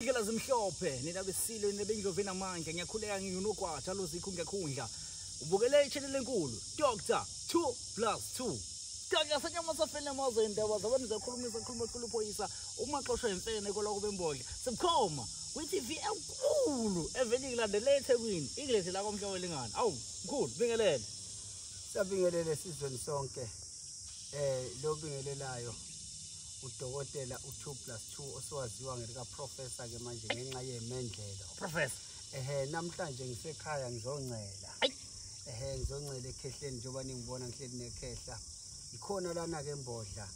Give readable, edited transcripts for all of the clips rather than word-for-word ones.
Ngela zimhlophe nina besilo nebengizovena manje ngiyakhuleka nginogwatha lozikho ngiyakhundla ubukele ichannel enkulu Dr 2+2 Kaka sanyama safela mazo indaba zabantu zakhulumisa khuluma phoyisa umaxoshwe imfene kola kube embodla sibukhoma kwi-TV enkulu evele ilandele eThekwini iGlaze la kwaMhlaweli lingani awu mkhulu bingelele Sabingelele sizweni sonke lo bingelelayo udokotela u2+2 oswaziwa ngelika professor ke manje ngenxa yemendlelo professor namhlanje ngisekhaya ngizoncela ngizoncela ekhehleni njengoba ningibona ngihleli nekhehla ikhona lana ke embodla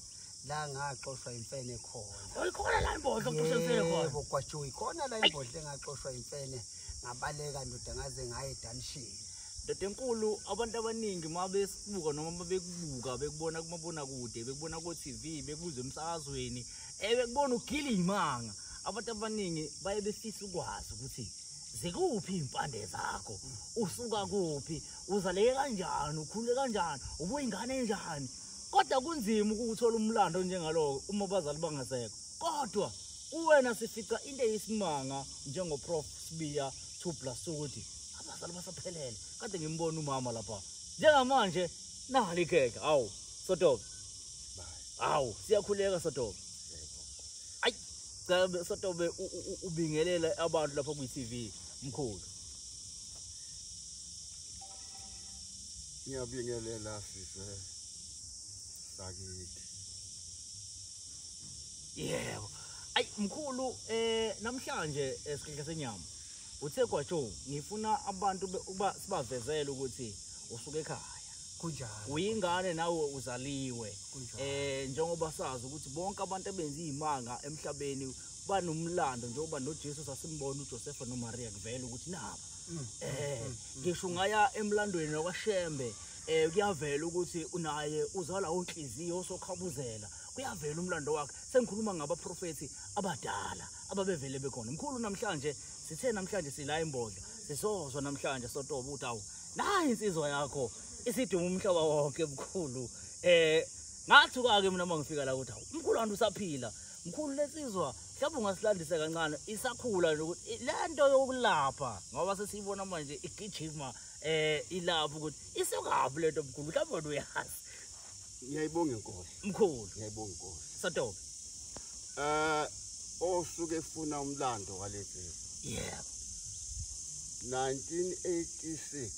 la ngaxoshwa imfene khona ikhona la embodla oxoshwa imfene khona yebo kwaJoyi ikhona la embodla engaxoshwa imfene ngabaleka ndoda ngaze ngaye edanishini Ndoda enkulu abantu abaningi mabesibuka noma mabekubuka bekubona kumabona kude bekubona ku TV bekuzwe emsakazweni bekubona ugila imanga abantu abaningi baye befisa ukwazi ukuthi zikuphi impande zakho usuka kuphi uzaleke kanjani ukhule kanjani ubuye ingane enjani kodwa kunzima ukuthola umlando njengalo uma abazali bangasekho kodwa uwena sifica into eyisimanga njengoprof Sibiya 2+2 ukuthi abazali basaphelele kade ngimbona umama lapha njengamanje nali ikhekhe awu Sotobe awu siyakhuleka Sotobe ayi cha Sotobe ubingelela abantu lapha ku TV mkhulu ngiyabingelela sise sakithi yebo ayi mkhulu namhlanje esikhekhe senyama uthe kwaJoyi ngifuna abantu ukuba sibavezele ukuthi usuke ekhaya kunjani uyingane nawe uzaliwe njengoba sazi ukuthi bonke abantu abenza izimanga emhlabeni banomlando njengoba noJesu sasimbona uJoseph noMaria kuvela ukuthi naba ngisho ngaya emlandweni wakwaShembe kuyavela ukuthi unaye uzala onhliziyo osokhabuzela kuyavela umlando wakhe sengikhuluma ngabaprofeti abadala ababevele bekhona mkhulu namhlanje sithe namhlanje sila embodla sisozwa namhlanje Sotobe ukuthi awu nayi insizwa yakho isiduma umhlaba wonke mkhulu ngathuka ke mina mangifika la ukuthi awu mkhulu antu usaphila mkhulu lesizwa mhlawumbe ungasilandisa kancane isakhula nje ukuthi lento yokulapha ngoba sesiyibona manje igijima ilapha ukuthi isokaphi lento mkhulu mhlawumbe uyazi ngiyayibonga inkosi mkhulu ngiyayibonga inkosi Sotobe osuke efuna umlando walezi yebo 1986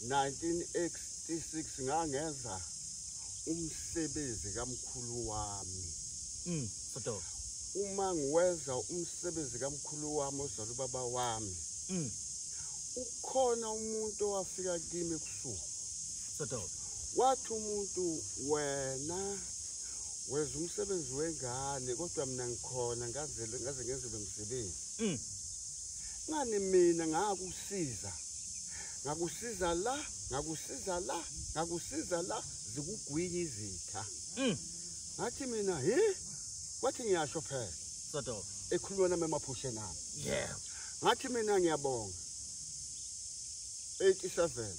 1986 ngangeza umsebenzi kamkhulu wami Sotobe uma ngiwenza umsebenzi kamkhulu wami ozala ubaba wami ukhona umuntu owafika kimi kusuku Sotobe wathi umuntu wena wenza umsebenzi wengane kodwa mina ngikhona ngaze ngenze lo msebenzi ngani mina ngakusiza la zikugwinya izitha ngathi mina wathi ngiyasho phela Sotobe ekhuluma nami emaphusheni ami yebo ngathi mina ngiyabonga 87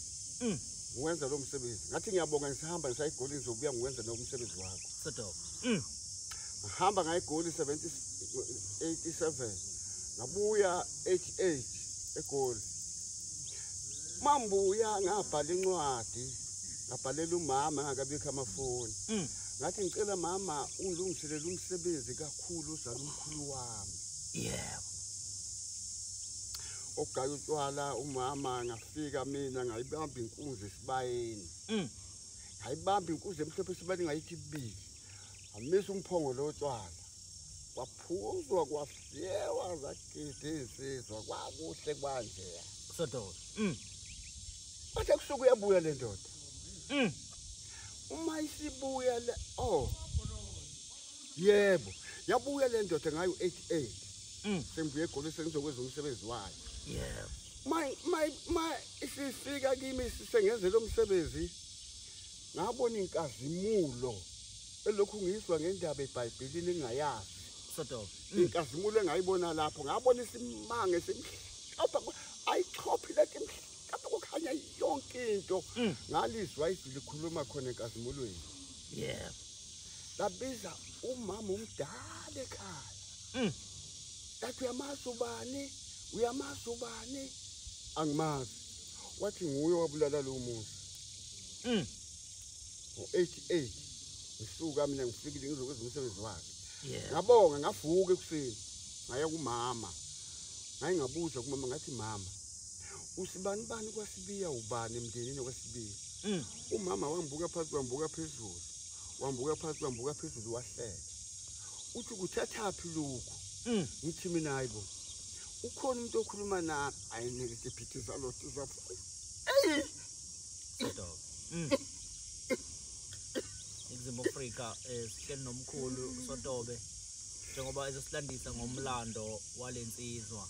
ngiwenza lo msebenzi ngathi ngiyabonga ngisihamba ngisayigoli ngizobuya ngiwenza lo msebenzi wakho Sotobe ngihamba ngayigoli 87 ngabuya 88 egoli mambuya ngabhala incwadi ngabhalela umama ngakabikho amafoni ngathi ngicela mama ungilungiselele umsebenzi kakhulu uzala umkhulu wami yebo ogaya utshwala umama ngafika mina ngayibamba inkunzi esibayeni ngayibamba inkunzi emhlophe esibayeni ngayithi ibili amisa umphongo lo tshwala waphuzwa kwafyewa zakide insizwa kwakuhle kwanje Sotobe bathe kusuku uyabuya le ndoda uma isibuya le yebo yabuya le ndoda ngayo 88 sengibuye egoli sengizokwenza umsebenzi wayo yebo isifika kimi sisengenze lo msebenzi ngabona inkazimulo elokhu ngizwa ngendaba eBhayibhelini engayazi Sotobe inkazimulo engayibona lapho ngabona isimange semhlophe ayichophi leti mhlophe kukhanya yonke into ngalizwa izwi likhuluma khona enkazimulweni yebo labiza umama umdala ekhaya Yathi uyamazi ubani? Angimazi. Wathi nguye wabulala lo muntu. Ngo-88 ngisuka mina ngifikile ngizokwenza umsebenzi wakhe. Ngabonga ngavuka ekuseni ngaya kumama. Ngayingabuza kumama ngathi mama usibani bani kwaSibiya ubani emndenini kwaSibiya? Umama wangibuka phansi wambuka phezulu. Wambuka phansi wambuka phezulu wahleka. Uthi kuthathaphi lokho? Ngithi mina hayibo. Ukhona umuntu okhuluma na ayinike iphithiza lothu zapho. Sodobe. Eximo Africa sihleli nomkhulu Sodobe njengoba ezosilandisa ngomlando walensizwa.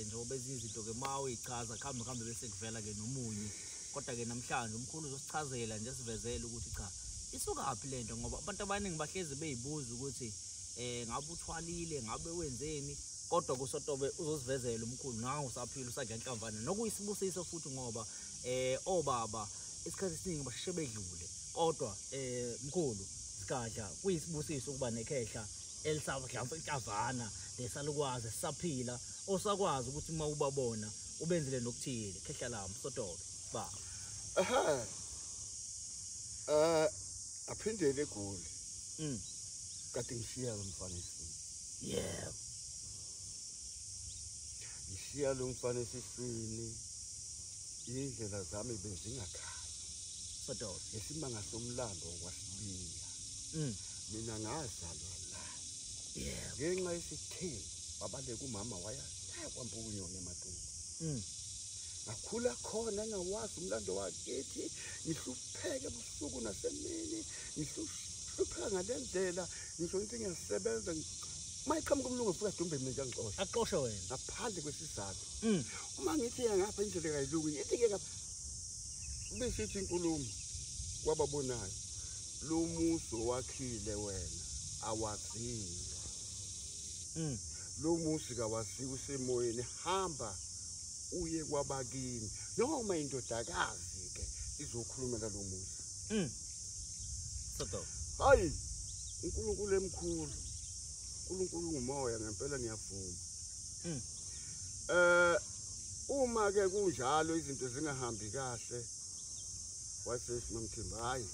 Njengoba izinto ke mawe ichaza khambe bese kuvela ke nomunye. Kodwa ke namhlanje umkhulu uzosichazela nje sivezele ukuthi cha isuka aphi lento ngoba abantu abaningi bahlezi beyibuza ukuthi ngabe uthwalile ngabe wenzeni kodwa kuSodobe uzosivezela umkhulu nawe usaphila usadla inhlamvana nokuyisibusiso futhi ngoba obaba isikhathi esiningi basheshe bedlule kodwa mkhulu sikadla kuyisibusiso ukuba nekhehla elisabadla inhlamvana lesalukwazi sisaphila osakwazi ukuthi uma ubabona ubenzele nokuthile khehla lami Sodobe ba aphindele eGoli. Kade ngishiya lo mfana esiswini. Yeah. Ngishiya lo mfana esiswini. Indlela zami bezingakhaya. Sodobe. Esimanga somlando kwaSibiya. Mina ngazalwa la. Yeah. Ngenxa yesithembu babaleka umama waya kwambuka unyoni emathungu. Ngakhula khona ngawazi umlando wakithi ngihlupheke ebusuku nasemini ngihlupheka ngalendlela ngisho into ngiyasebenza mayiqhamuka umlungu ufika Dumbe mina nje angixosha Aqoshe wena ngaphandle kwesizathu uma ngithi ngapha indlela kayiluku ngithi ke besithi inkulumo kwababonayo lo muso wakhile wena awaziwa lo musi kawaziwa usemoyeni hamba uye kwabakini noma indodakazi ke izokhulumela lo muzi Sodobe hayi uNkulunkulu emkhulu uNkulunkulu ngumoya ngempela ngiyavuma uma ke kunjalo izinto zingahambi kahle wasethi nomthembu hayi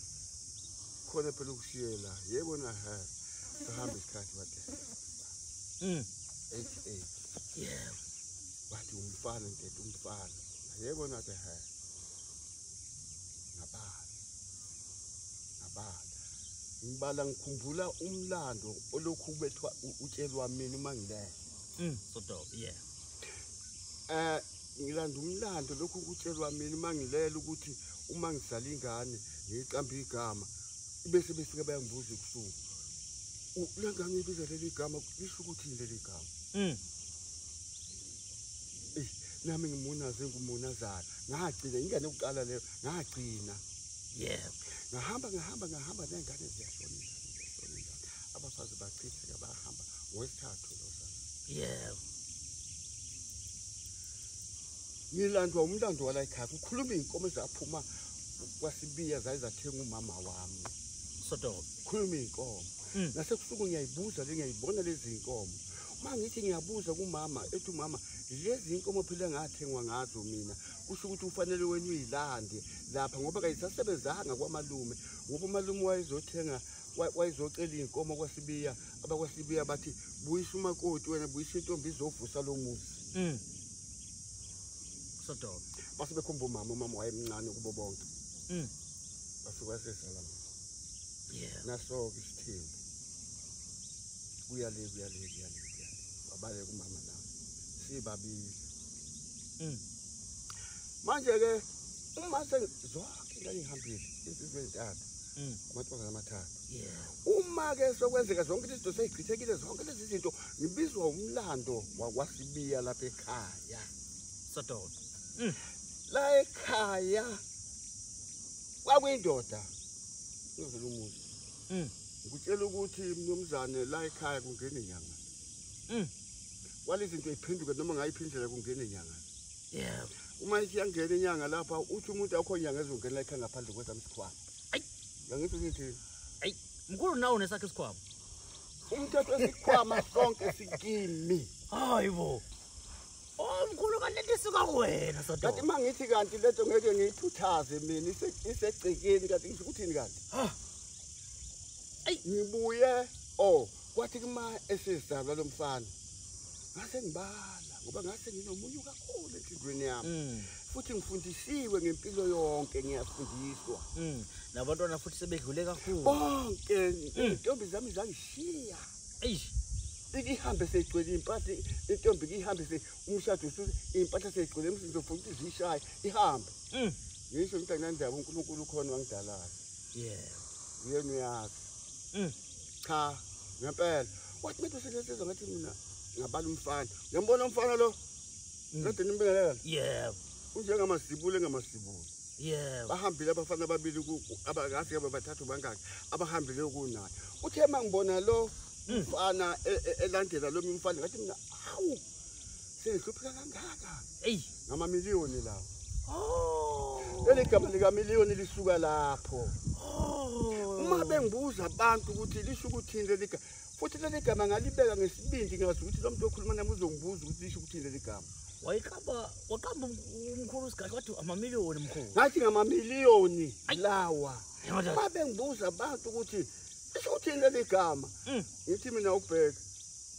khona phela ukushiyela yebo na sahamba isikhathi wade 88 yeah wathi umfana ntethe umfana yebo na ngabala ngibala ngikhumbula umlando olokhu ubethwa utshelwa mina uma ngilele Sodobe yeah ngilanda umlando lokhu ukutshelwa mina uma ngilela ukuthi uma ngizala ingane ngiqamba igama bese befika bayangibuza ebusuku lengane ibiza leli gama lisho ukuthi leli gama nami ngimunaze ngumunazana ngagcina ingane yokuqala leyo ngagcina yeah ngahamba nengane ziyashona abafazi bachitheka bahamba ngwesithathu lo sana yeah ngilandwa umlando wala ekhaya kukhuluma inkomo ezaphuma kwaSibiya zayizathenga umama wami Sodobe khuluma inkomo nasekusuku ngiyayibuza ngiyayibona lezi inkomo mangithi ngiyabuza kumama ethi umama lezi inkomo phela ngathengwa ngazo mina kusho ukuthi ufanele wena uyilande lapha ngoba kayisasebenzanga kwamalume ngoba umalume wayezothenga wayezocela inkomo kwaSibiya abakwaSibiya bathi buyisa umakoti wena buyisa intombi izovusa lo muzi Sodobe base bekhomba umama wayemncane kubo bonke basuka sesalama yeah naso isithembu kuyale babale kumama la sibabili manje ke uma sengizwakhe ngihambile insizwe ezintathu amathokazi amathathu uma ke sokwenzeka zonke izinto seyichithekile zonke lezi zinto ngibizwa umlando wakwaSibiya lapha ekhaya Sodobe la ekhaya kwakuyindoda ngizela umuzi ngikutshela ukuthi mnumzane la ekhaya kungena inyanga walizinto iphenduke noma ngayiphindlela kungena inyanga yeah uma isiyangena inyanga lapha uthi umuntu akho inyanga ezongena la ekhaya ngaphandle kwezami isikhwama ayi ngithi ayi mkhulu nawo nesakhe isikhwama umthetho wesikhwama sonke sikimi. Hayibo. Omkhulu kanti lisuka wena Kanti Sodoba. mangithi kanti letho ngeke ngiyithuthaze mina isegcekeni kanti ngisho ukuthini kanti? Ngibuye kwathi kuma esizalwa lomfana. Ngase ngibala ngoba ngase nginomunyu kakhulu enhlizweni yami. Futhi ngifundisiwe ngempilo yonke ngiyafundiswa. Nabantwana futhi sebedlule kakhulu. Bonke intombi zami zangishiya. Eish. Ikihambe seyigcwele impahla intombi ihambe umshado usuthi impahla seyigcwele emsizofuna ukuthi zishaye ihambe. Ngisho ukuthi anginandaba uNkulunkulu ukhona wangidalayo. Yena uyazi. Cha, ngempela. Wathi manje sesizwa ngathi mina ngabala umfana. Ngiyambona umfana lo. Kade nimbingelela. Yebo. Unjengamasibule ngamasibule. Yebo. Bahambile abafana ababili abangase abathathu bangaki abahambile kunayo. Uthe mangibona lo mfana elandela lo mfana ngathi mina hawu sengihlupheka kangaka. Ey, ngama-miliyoni lawo. Leli gama lika-miliyoni lisuka lapho. Uma bengibuza abantu ukuthi lisho ukuthini leli gama futhi leli gama ngalibeka ngesibindi ngazi ukuthi lo muntu okhuluma nami uzongibuza ukuthi lisho ukuthini leli gama. waqamba umkhulu sigathi wathi amamiliyoni mkhulu. Ngathi ngama-miliyoni lawa. Uma bengibuza abantu ukuthi lisho ukuthini leli gama ngithi mina ubheka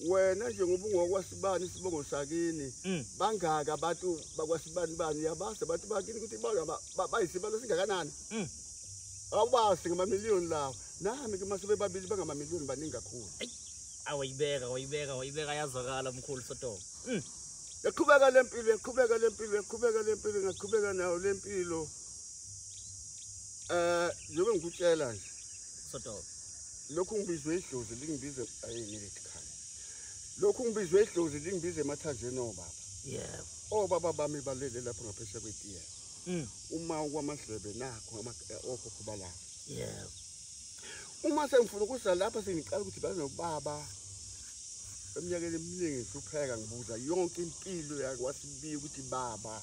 wena njengoba ungokwasibani isibongo sakini bangaka abantu bakwasibani bani yabazi abantu bakini ukuthi bayisibalo singakanani. Awubasi ngama-miliyoni lawo nami ke mase bebabili bangama-miliyoni baningi kakhulu. Awayibeka yazwakala mkhulu Sodoba. Yaqhubeka lempilo ngaqhubeka nayo lempilo. Njengoba ngikutshela nje Sodoba. Lokhu ngibizwe idlozi lingibize ayengilithi khaya. Lokhu ngibizwe idlozi lingibize emathanjeni obaba. Yebo. Obaba bami balele lapho ngaphesheya kwetiye. Uma kwamahlebe nakho okhokho balapha. Yebo. Uma sengifuna ukuza lapha sengiqala ukuthi bazobaba eminyakeni eminingi ngihlupheka ngibuza yonke impilo yakwasibiya ukuthi baba.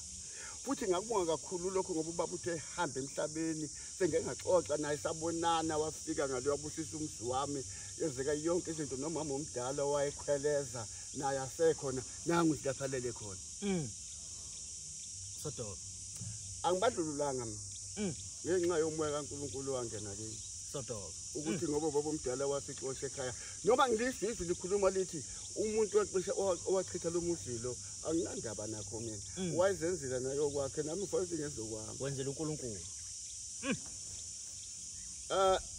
Futhi ngakubonga kakhulu lokho ngoba ubaba uthe hamba emhlabeni sengeke ngaxoxa naye sabonana wafika ngalo wabusisa umzi wami yenzeka yonke izinto nomama omdala wayekhweleza naye asekhona nangu sidaphalele khona. Sodoba. Angibadlululanga mina. Ngenxa yomoya kaNkulunkulu wangena kimi. Sodoba. Ukuthi ngoba baba omdala wasixosha ekhaya noma ngilizizwe likhuluma lithi umuntu waxisha owachitha lo muzilo anginandaba nakho mina wayezenzela nayo kwakhe nami mfowethu ngezokwami wenzela uNkulunkulu.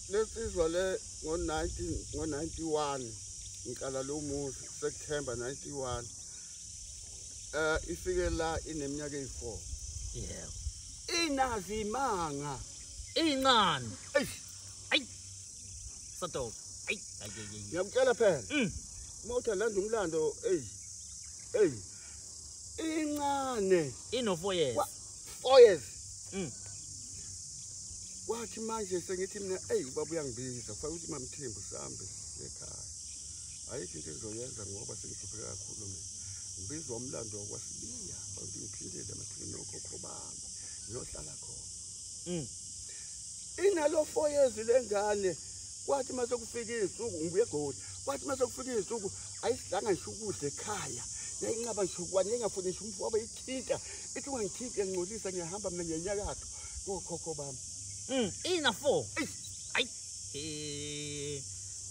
Lesizwa le ngo-91 ngiqala lo muzi September 91 ifike la ineminyaka eyi4. Yebo. Inazi imanga Incane. Ay. Sodoba. Ay. ngiyakutshela phela uma uthi alanda umlando incane Ino 4 years. 4 years. Wathi manje sengithi mina ubaba uyangibiza kufanele ukuthi mamthembu sihambe ekhaya. Ayikho into engizoyenza ngoba sengihlupheka kakhulu mina. Ngibizwa umlando wakwasibiya bantu ngiphindele emathuneni okhokho bami ngiyohlala khona. Inalo 4 years lengane kwathi mase kufika izinsuku ngibuye eGoli. Kwathi mase kufika izinsuku ayisidlanga ngisho ukudla ekhaya. Yayinqaba ngisho kwani ngafuni ngisho umfoba ithinta. Ithi ungangithinta ngingcolisa ngiyahamba mina ngenyakatho kokhokho bami. Ina 4.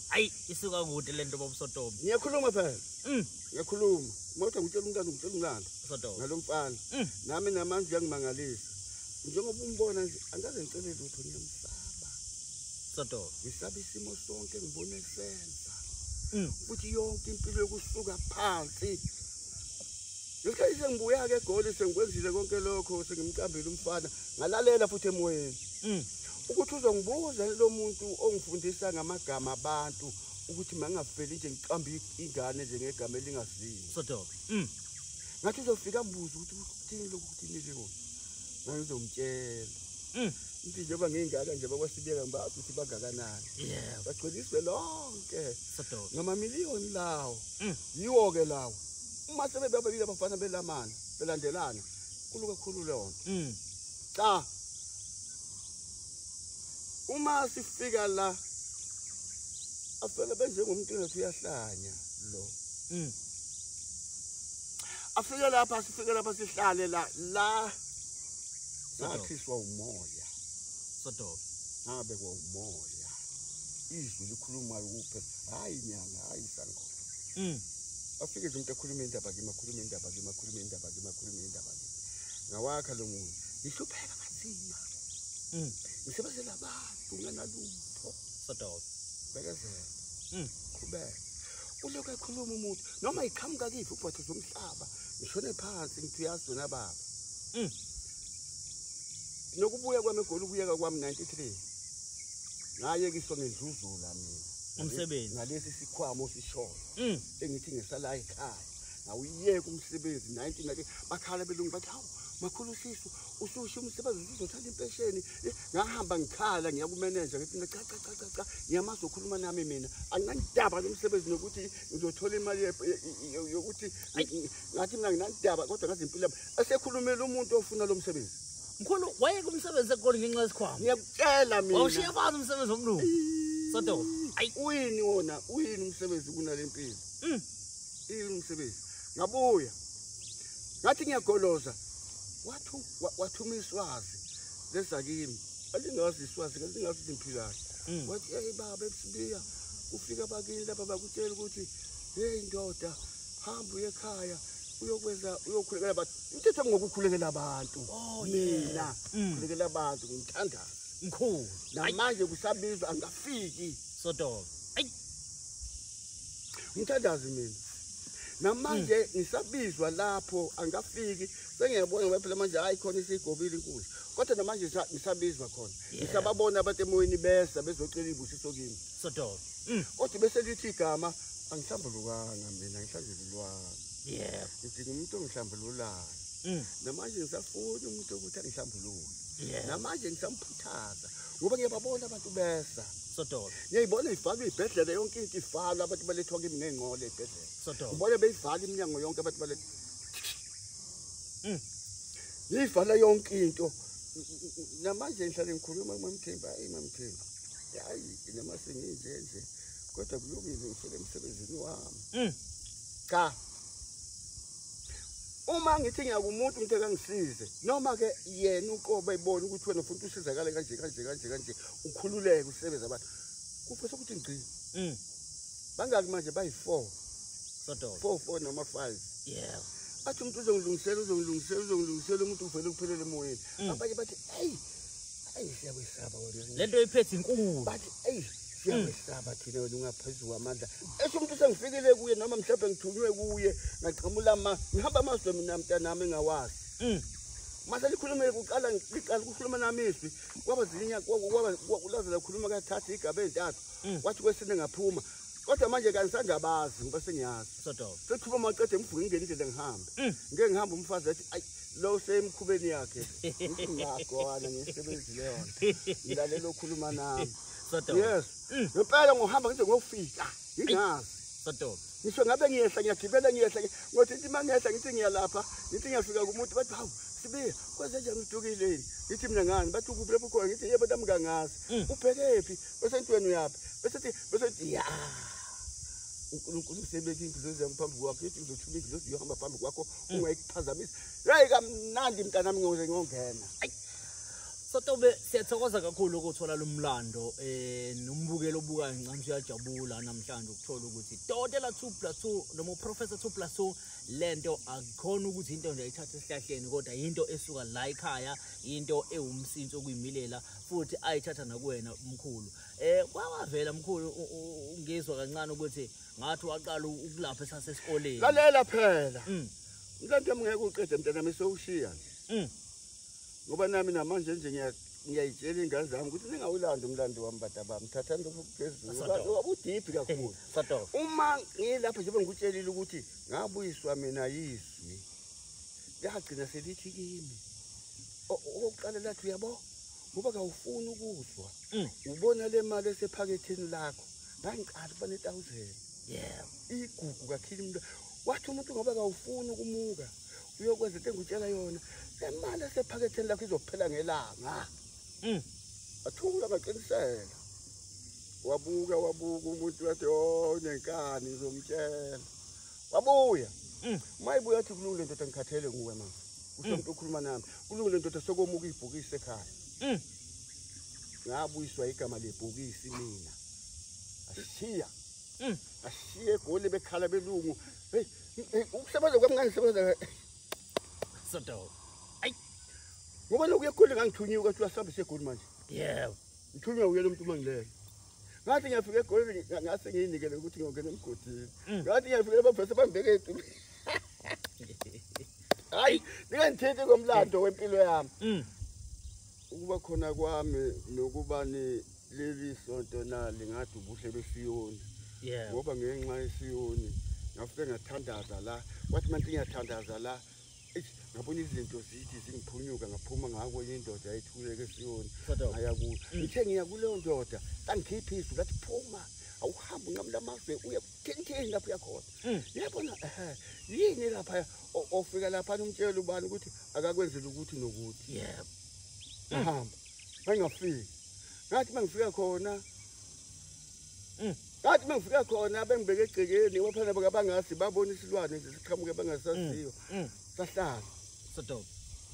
Ay, isuka kude lento baba Sodoba. Ngiyakhuluma phela. Ngiyakhuluma. Mawuthi ngitshela umntana ngitshela umlando. Sodoba. Nalomfana. Nami namanje uyangimangalisa. Njengoba umbona nje angaze ngicele lutho ngiyamsaba. Sodoba. Ngisaba isimo sonke ngibone senza. Futhi yonke impilo yokusuka phansi. Ngesikhathi sengibuya ke eGoli sengikwenzile konke lokho sengimcambile umfana ngalalela futhi emoyeni. Ukuthi uzongibuza lo muntu ongifundisa ngamagama abantu ukuthi mangafeli nje ngicambe ingane nje ngegama elingasizi. Sodoba. Ngathi uzofika mbuzo ukuthi uthini lokuthi nileko. Ngizomtshela. Ithi njengoba ngingaka nje bakwasibeka ngibazi ukuthi bangakanani. Yebo. Bagcweliswe lonke. Sodoba. Ngama-miliyoni lawo. Yiwo ke lawo. Uma sebebabili abafana belamana belandelana kukhulu kakhulu lonto. Cha. Uma sifika la afela benze ngomuntu ngathi uyahlanya lo afike lapha sifike lapha sihlale la sakhiswa umoya Sodo ngabe kwa umoya izwi likhulumayo kuphe hayi nyanga hayi sangoma afike nje umuntu ekhuluma indaba ngawakha lo muntu ngihlupheka kanzima ngisebenzela abantu nganalutho Sodo bekezela qhubeka ulokhu ekhuluma umuntu noma iqhamuka kifu ubhatho zomhlaba ngishone phansi ngithi uyazona baba nokubuya kwami egoli ukuyeka kwami 93 ngayekiswa ngedluzula mina umsebenzi ngalesi sikhwama osishoyo engithi ngisala ekhaya ngawuyeka umsebenzi 19 bakhala belungu bathi hawu makhulu sisu ususho umsebenzi uzothatha impesheni ngahamba ngikhala ngiyakumeneja ngithi cha ngiyamazi ukukhuluma nami mina anginandaba nomsebenzi nokuthi ngizothola imali yokuthi ngathi mina nginandaba kodwa ngathi impilo yami asekhulumela umuntu ofuna lo msebenzi mkhulu wayeka umsebenzi ekoli ngenxa yesikhwama ngiyakutshela mina wawushiya phansi umsebenzi omlungu Sodo ayi uyini umsebenzi kunalempilo ini umsebenzi ngabuya ngathi ngiyagoloza wathuma iswazi lesakimi alingazi iswazi ngalingazi impilakahle wathi hey baba ebusibiya ufika abakini lapha bakutshela ukuthi hey ndoda hamba uye ekhaya uyokhulekela abantu umthetho ngokukhulekela abantu mina khulekela abantu ngithandaza mkhulu namanje kusabizwa angafiki Sodo ayi ngithandaza mina namanje ngisabizwa lapho angafiki sengiyabona ngoba phela manje hayi khona isigobile inkulu kodwa namanje ngisabizwa khona ngisababona abantu emoyeni besa bezocela ibusiso kimi Sodo kodwa bese lithi igama angihlambulukanga mina ngihlanjululwana ngithi umuntu ongihlambululayo namanje ngisafuna umuntu ukuthi angihlambulule namanje ngisamphuthaza ngoba ngiyababona abantu besa Sodo ngiyayibona ivalwe ibhedlela yonke into ivalwa abantu balethwa kimi ngengqole ibhedlela Sodo ngibona beyivala iminyango yonke abantu balethwa yivala yonke into namanje ngihlale ngikhuluma mamthemba mamthemba hayi noma senginje kodwa kulungile ngifike emsebenzini wami cha uma ngithi ngiyakumuntu umuntu ekangisize noma ke yena uqobo ebona ukuthi wena ufuna usizakale kanje ukhululeke usebenza abantu kufisa ukuthi ngigcine bangaki manje bayi4 Sodo 4 noma 5 athi umuntu uzongilungisela umuntu uvele kuphelele emoyeni abanye bathi hey siyakwesaba wena lento iphethe inkulu bathi hey siyakwesaba thina wena ungaphezulu amandla umuntu sengifikile kuye noma mhlawumbe ngithunywe kuye ngaqhamula ngihamba amazwe mina mntanami engawazi mase likhulume kuqala ukukhuluma nami izwi kwaba zilinya kwaba khuluma kathatha igaba ezintathu wathi kwesine ngaphuma kodwa manje kangisangabazi ngoba sengiyazi Sodo sekuphuma maqede ngivuke ngingena indlela ngihambe ngihamba umfazi ethi ayi lo semkhubeni yakhe ngithi ngakona ngisebenzile yona ngilalela okhuluma nami Sodo yes ngempela ngohamba ngize ngofika ngingazi Sodo ngisho ngabe ngiyehla ngiyagibela ngiyehla ngothi ithi mangehla ngithi ngiyalapha ngithi ngiyafika kumuntu bathi hawu sibiya kwenze njani udukileni ngithi mina ngani bathi ukuphi lapho khona ngithi yebo nami ngangazi ubhekephi bese ntweni uyapi bese ya uNkulunkulu usebeke impilo zami phambi kwakho ethi ngizothuma ingilosi yohamba phambi kwakho ungayikuphazamisa hayi kamnandi mntanami ngoze ngiyongena Sotobe siyathokoza kakhulu ukuthola lo mlando nombukelo obuka ngicamsi uyajabula namhlanje ukuthola ukuthi Dokotela 2+2 noma Professor 2+2 lento akukhona ukuthi into nje ayithatha esihlahleni kodwa into esuka la ekhaya into ewumsinso kuyimilela futhi ayithatha nakuwena mkhulu kwawavela mkhulu ungizwa kancane ukuthi ngathi waqala ukulapha esasesikoleni lalela phela lento engeke uqede mntanami sewushiya ngoba nami namanje nje ngiyayitshela ingane zami ukuthi ningawulanda umlando wami badabami thathani phezulu ubudiphi kakhulu uma ngilapha njengoba ngikutshelile ukuthi ngabuyiswa mina yizwi yagcina selithi kimi oqala lathi uyabo ngoba kawufuni ukuzwa ubona le mali esephaketheni lakho ngangiqala kuba ne1000 igugu kakhulu wathi umuntu ngoba kawufuni ukumuka uyokwenza into engutshela yona le mali esephaketheni lakho izophela ngelanga athula ngaqinisela wabuka umuntu wathi oh nenkani ngizomtshela wabuya mayibuya athi kulungile ndoda ngikhathele nguwe mama umuntu ukhuluma nami kulungile ndoda sokomuka ibhokisi ekhaya ngabuyiswa igama lebhokisi mina ashiya egoli bekhala belungu hey ukusebenza kwami ngangisebenza Soto ay ngoba lokhu yakhona ngangithunyiwe ukuthi wasambe segoli manje yebo ngithunywa uyena umuntu mangileke ngathi ngiyafika egoli ngase ngiyinikele ukuthi ngiyongena emgodini ngathi ngiyafika abafese bambeke etu hayi ngingangithethe komlando wempilo yami ukuba khona kwami nokuba ni leli sonto nali ngathi ubuhle besiyoni ngoba ngenxa yesiyoni ngafike ngathandaza la wathi manje ngiyathandaza la ngabona izinto zithi zingiphunyuka ngaphuma ngako indoda ayithuleke esiyoni ngaya ku ngithe ngiya kuleyo ndoda tangikhipha isu lathi phuma awuhambe nqamla amazwe uya kutheni lapho yakhona yabona yini lapha ofika lapha umtshela ubani ukuthi akakwenzela ukuthi nokuthi yebo hamba ngingafiki ngathi mangifika khona ngathi mangifika khona bengibeke egcekeni waphana bakabangazi babona isilwane nje siqhamuke bangasaziyo sahlala Soto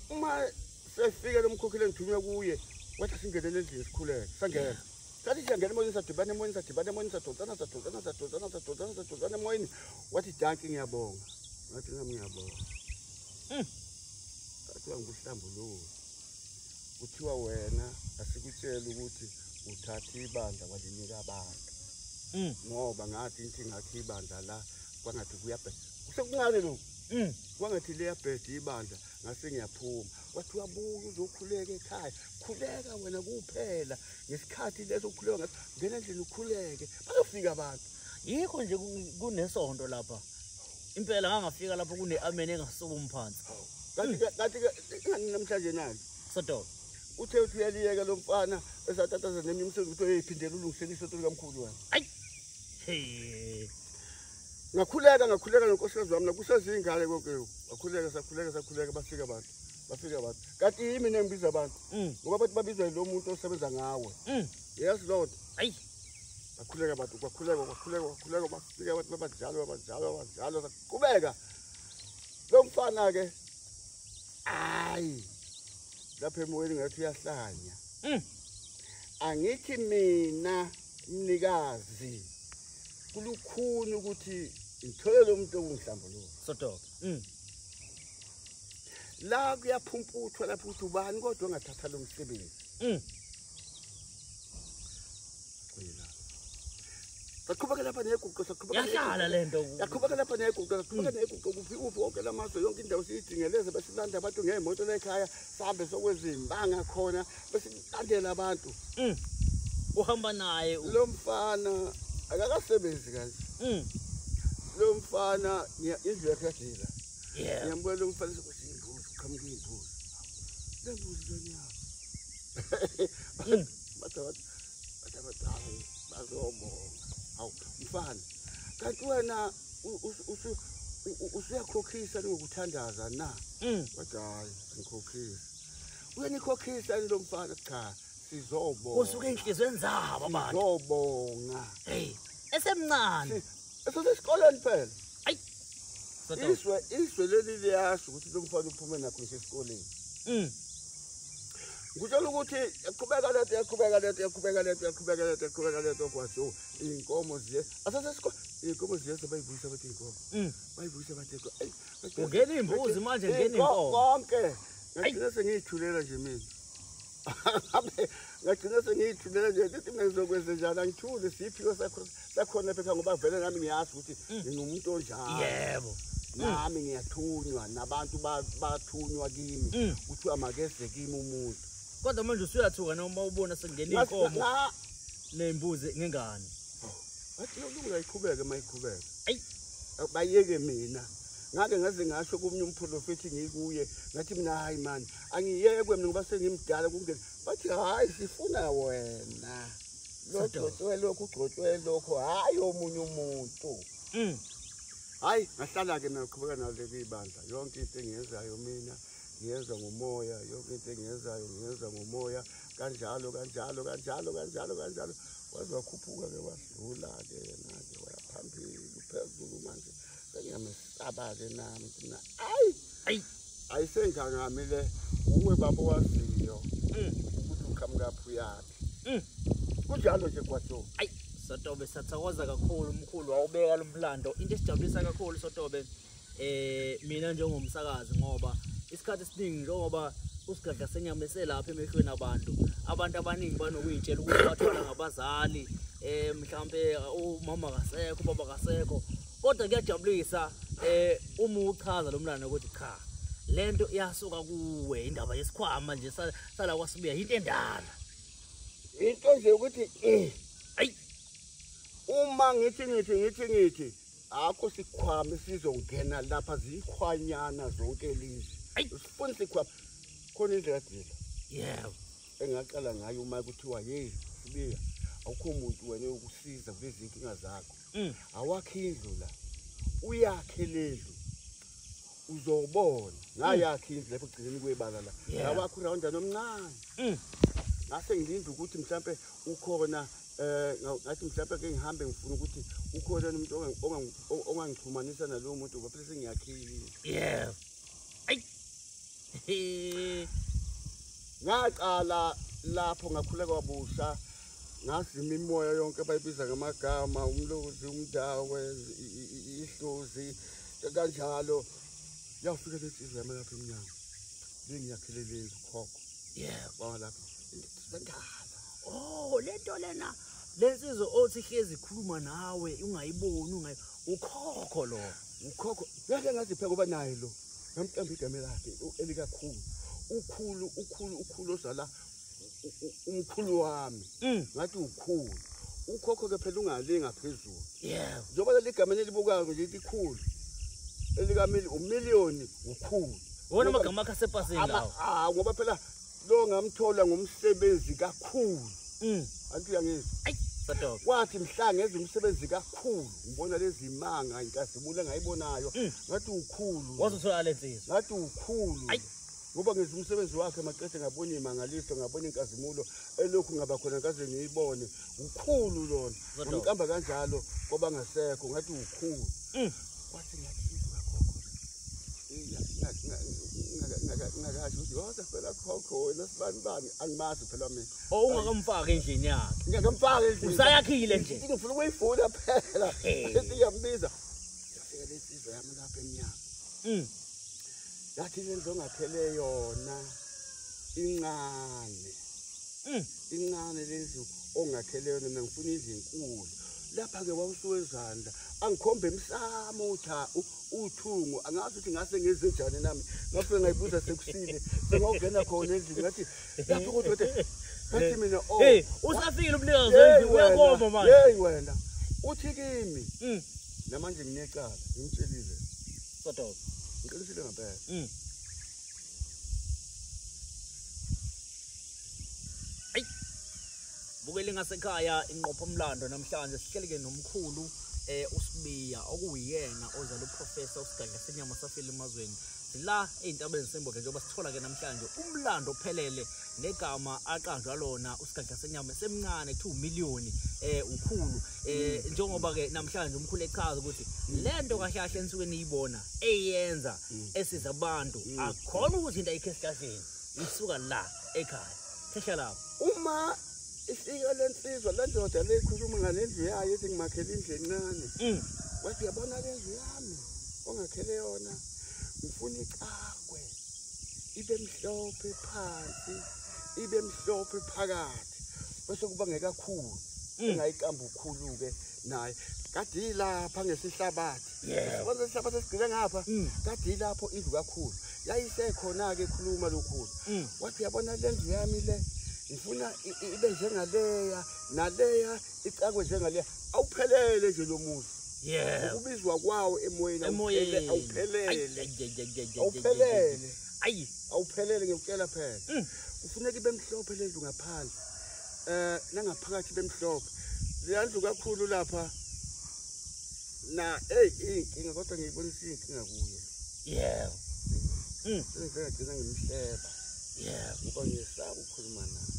uma sefika lomkhokheli engithunywa kuye wathi singenele endlini sikhuleke sangena sathi siyangena emoyeni sadibana emoyeni sadozana emoyeni wathi danki ngiyabonga ngathi nami ngiyabonga athiwa nguhlambululo kuthiwa wena asikutshela ukuthi uthatha ibandla walinika abantu ngoba ngathi inkinga ngakhe ibandla la kwangathi kuyabhe sekuncane lo kwangathi leyabhede ibandla ngase ngiyaphuma wathi wabuka uzokhuleka ekhaya khuleka wena kuphela ngesikhathi leso ukhuleka ngathi ngena endlini ukhuleke bazofika abantu yikho nje kunesonto lapha impela ngangafika lapho kune-amen engasuka umphansi kanti ingani namhlanje nani Soto uthe uthi uyaliyeka lo mfana esatataza neminye umsebenzi ukuthi uyoyiphindela ulungisela isonto likamkhulu wena ayi hey ngakhuleka nonkosikazi wami nakusezingane konke sakhuleka bafika abantu kanti yimi nengibiza abantu ngoba bathi babizwa yilo muntu osebenza ngawe yazi lodwa ayi bakhuleka abantu bakhuleka bafika abantu babajalo qhubeka lo mfana ke ayi lapha emoyeni ngathi uyahlanya angithi mina mnikazi kulukhuni ukuthi ngithole lo muntu ongihlambululo Soto la kuyaphumphuthwa lapho ukuthi ubani kodwa ongathatha lo msebenzi saqhubeka lapha neguqo yahlala lento yaqhubeka lapha neguqo kufika wonke lamazwe yonke indawo siyidingeleze besilanda abantu ngemoto lekhaya sihambe sokwezimbanga khona besilandela abantu uhamba naye lo mfana akakasebenzi kahle lo mfana indlu yakhe yadila ngiyambuka lo mfana sokuthi imbuzi uqhamuka imbuzi le mbuzi lonyaka bazobonga hawu mfana kanti wena usuyakhokhisa ngokuthandaza na wathi hayi ngikhokhisa uyanikhokhisa lo mfana cha sizobonga usuke enhlizweni zabo abantu sizobonga hey esemncane esesikoleni phela ayi iswe leli liyasho ukuthi lo mfana uphume nakho esikoleni ngitshela ukuthi yaqhubeka leto kwaso inkomo ziye asasesikole inkomo ziye bayivuyisa bathi inkomo bayivuyisa bathi ungena imbuzi manje ngena inkomo konke ngagcina sengiyithulela nje mina ngagcina sengiyithulela nje lithi mina ngizokwenza njani angithule siphiwe sakhona phela ngoba vele nami ngiyazi ukuthi ngingumuntu onjalo yebo nami ngiyathunywa nabantu bathunywa kimi kuthiwa makeze kimi umuntu kodwa manje usuyathuka noma ubona sengena inkomo nembuzi ngengane athi lo uyayiqhubeka mayiqhubeka ayi bayeke mina ngake ngaze ngasho kumnye umprofeti ngikuye ngathi mina hayi man angiyekwe mina ngoba sengimdala kungena bathi hayi sifuna wena lokho ugcotshwe lokho hayi omunye umuntu hayi ngahlala ke naqhubeka nalo ibandla yonke into engiyenzayo mina ngiyenza ngomoya yonke into engiyenzayo ngiyenza ngomoya kanjalo waze wakhuphuka-ke wasidlula-ke yena-ke wayaphambili uphezulu manje sengiyamesaba-ke nami thina ayisengangami le uwe baba waziyo ukuthi uqhamukaphi uyaphi kunjalo nje kwaTobe. Sotobe sathokoza kakhulu umkhulu wawubeka lo mlando into esijabulisa kakhulu Sotobe mina njengomsakazi ngoba isikhathi esiningi njengoba usigadla senyama eselapha emehlweni abantu abaningi banokuyitshela ukuthi bathwala ngabazali mhlambe umama kasekho ubaba kasekho kodwa kuyajabulisa uma uchaza lo mlando ukuthi cha lento iyasuka kuwe indaba yesikhwama nje sala kwasibuya into endala into nje ukuthi uma ngithi akho sikhwama sizongena lapha zikhwanyana zonke lezi sifuna sikhwama khona indlela dila yebo engaqala ngayo uma kuthiwa hey sibiya awukho umuntu wena ukusiza kulezi inkinga zakho awakhe indlu la uyakhe lendlu uzobona ngayakhe indlu lapho egcineni kwebala la awakho urawunda nomncane ngase ngilinda ukuthi mhlambe ukhona ngathi mhlawumbe ke ngihambe ngifuna ukuthi ukhona umuntu ongangixhumanisa nalowo muntu ngoba phela sengiyakhile yebo ngaqala lapho ngakhula kwabusha ngazima imoya yonke bayibiza ngamagama umlozi umdawe ihlozi kanjalo yafika lensizwa yami lapha eminyango bengiyakhele lendlu khokho yebo lapho oh lento lena lensizwa othi hlezi ikhuluma nawe ungayiboni ukhokho lo ukhokho ngeke ngazi phela kuba naye lo ngamqamba igama lakhe elikakhulu ukhulu ozala umkhulu wami ngathi ukhulu ukhokho ke phela ungalinga phezulu yebo njengoba leligama elibukayo nje likhulu elikamili umillion ukhulu wona amagama akhe asepasini lawo ngoba phela lo ngamthola ngomsebenzi kakhulu anti uyangizwa Sotobe kwathi mhla ngeze umsebenzi kakhulu ngibona lezi imanga inkazimule engayibonayo ngathi ukhulu wazothola lensizwa ngathi ukhulu ngoba ngenza umsebenzi wakhe maqede ngabona imangaliso ngabona inkazimulo elokhu ngaba khona kaze ngiyibone ukhulu lona ngimqamba kanjalo ngoba ngasekho ngathi ukhulu kwathi ngiyakizwa khokho ngakasho ukuthi yoza phela khokho wena sibani angimazi phela mina ungakamfaka endlini yakhe ngiyakamfaka endlini usayakhile nje ngifuna ukuyifuna phela ethi ngiyambiza yafika lesizwe yami lapha eminyango yathi lenzo ngathele yona incane lendlu ongakhele yona mina ngifuna indlu enkulu lapha ke wawusuwezandla angikhombe emsamo uthungu angazi ukuthi ngase ngenze njani nami ngafike ngayibuza sekusile sengokungena khona endlini ngathi lapho kodwa ngathi mina usafile umnikazi wendlu uyakoma manje hey wena uthi kimi namanje nginecala ngimtshelile Sotobe ngiqinisile ngempela bukele ngasekhaya inqopho umlando namhlanje sihleleke nomkhulu uSibiya okuyena ozala uprofessor usigadla senyama safile emazweni la ezintabeni Sembonga njengoba sithola ke namhlanje umlando ophelele negama aqanjwa lona usigadla senyama semncane 2 million ukhulu njengoba ke namhlanje umkhulu echaza ukuthi lento kahlahle enisuke niyibona eyenza esiza abantu akukhona ukuthi into ayikho esihlahleni isuka la ekhaya sehla lapho uma isika lensizwa lendoda leyikhuluma ngalendlu yayo ethi ngimakhele indlu encane wathi yabona lendlu yami ongakhele yona ngifuna icakwe ibe mhlophe phansi ibe mhlophe phakathi bese kuba ngekakhulu engayiqamba ukhulu ke naye kade lapha ngesihlabathi yabona isihlabathi esigcile ngapha kade lapho indlu kakhulu yayisekhona ke ekhuluma lokhulu wathi yabona lendlu yami le ngifuna ibe njengaleya naleya icakwe njengaleya awuphelele nje lo muzi ukubizwa kwawo emoyeni awuphelele awuphelele ngiyokutshela phela kufuneka ibe mhlophe lendlu ngaphandle nangaphakathi bemhlophe leyandlu kakhulu lapha na inkinga kodwa ngiyibonisa inkinga kuye sengigcina ngimhleba ngoba ngiyesaba ukukhuluma naye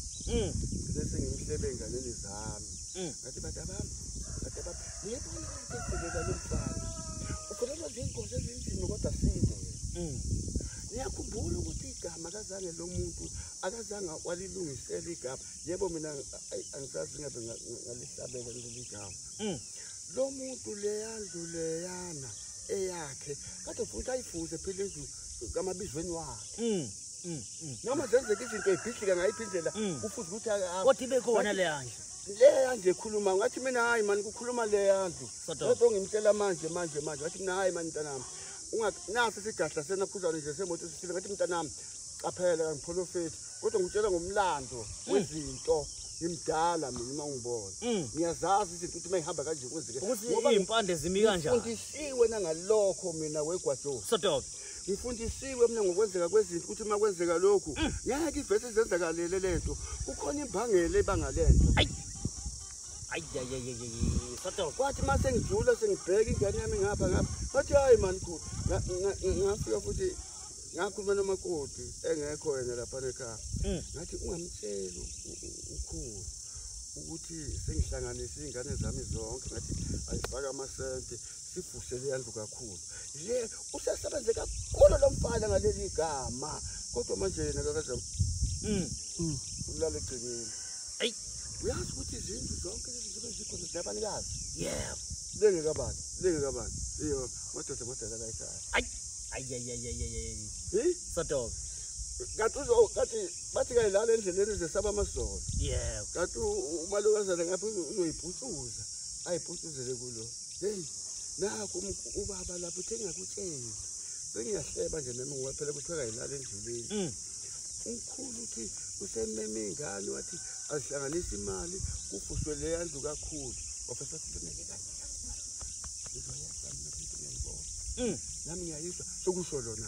bese ngimhlebe enganeni zami ngathi badabami yebona ngikubeka lomfana ukhuluma ngengozi ezinzima kodwa sinde ngiyakhumbula ukuthi igama kazange lo muntu akazange walilungisela igama yebo mina angisazi ngabe ngalihlabela leli gama lo muntu leyandlu leyana eyakhe kade futhi ayifuze phela indlu kamabizweni wakhe noma zenzeka izinto ezibhidlika ngayiphi indlela ufuze ukuthi kodwa ibe khona le yandlu leya nje khuluma ngathi mina hayi mani kukhuluma leya ndlu leso ngimtshela manje ngathi mina hayi mani mntanami ungakunasi isigahla sena phuzane nje semoto sisile ngathi mntanami qaphela kangiprofeti kodwa ngitshela ngomlando wezinto ngimdala mina uma ungibona ngiyazazi izinto ukuthi mayihamba kanje kwenzeke ngoba impande zimi kanjani ngifundisiwe nangalokho mina wegwajo sodobe ngifundisiwe mina ngokwenzeka kwezinto ukuthi uma kwenzeka lokhu ngeke ivese izenzakalele lento kukhona imbangela ebangalento sodobe kwathi mase ngijula sengibheka ingane yami ngapha ngathi hayi mani ngafika futhi ngakhuluma nomakoti engekho yena lapha ekhaya ngathi ungamtshela ukhulu ukuthi sengihlanganisa izingane zami zonke ngathi ayifaka amasente sifusele yandlu kakhulu le usesebenze kakhulu lo mfana ngaleli gama kodwa manje yena kakaza ulala egcekeni uyazi ukuthi izindlu zonke lezi zibe zikhona zinabanikazi yebo lengekabani iyo madoda la ekhaya sodobe kathi bathi kayilala endleleni zesaba amasolo yebo kathi umalokazana ngapha uzoyibhucuza ayibhucuzele kulo hey nakho ubaba lapho uthengakutshela bengiyahleba nje nami ngiwaphela ukuthi kayilala endleleni umkhulu uthi usememe ingane wathi azihlanganisa imali kufuswe le yandlu kakhulu wafesa kuthoneke kahle nami ngiyayizwa sokusho lona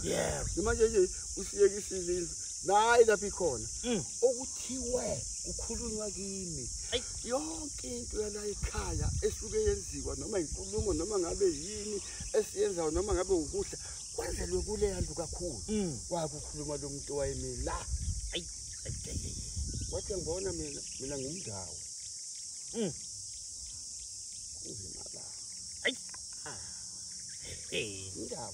manje nje usiyekisile indlu nayi lapha ikhona okuthiwe ukhulunywa kimi yonke into yala ekhaya esuke yenziwa noma inkulumo noma ngabe yini esiyenzayo noma ngabe ukudla kwenzelwe kule yandlu kakhulu kwakukhuluma lo muntu wayemi la wathi ngibona mina ngumndawo uzimala indawo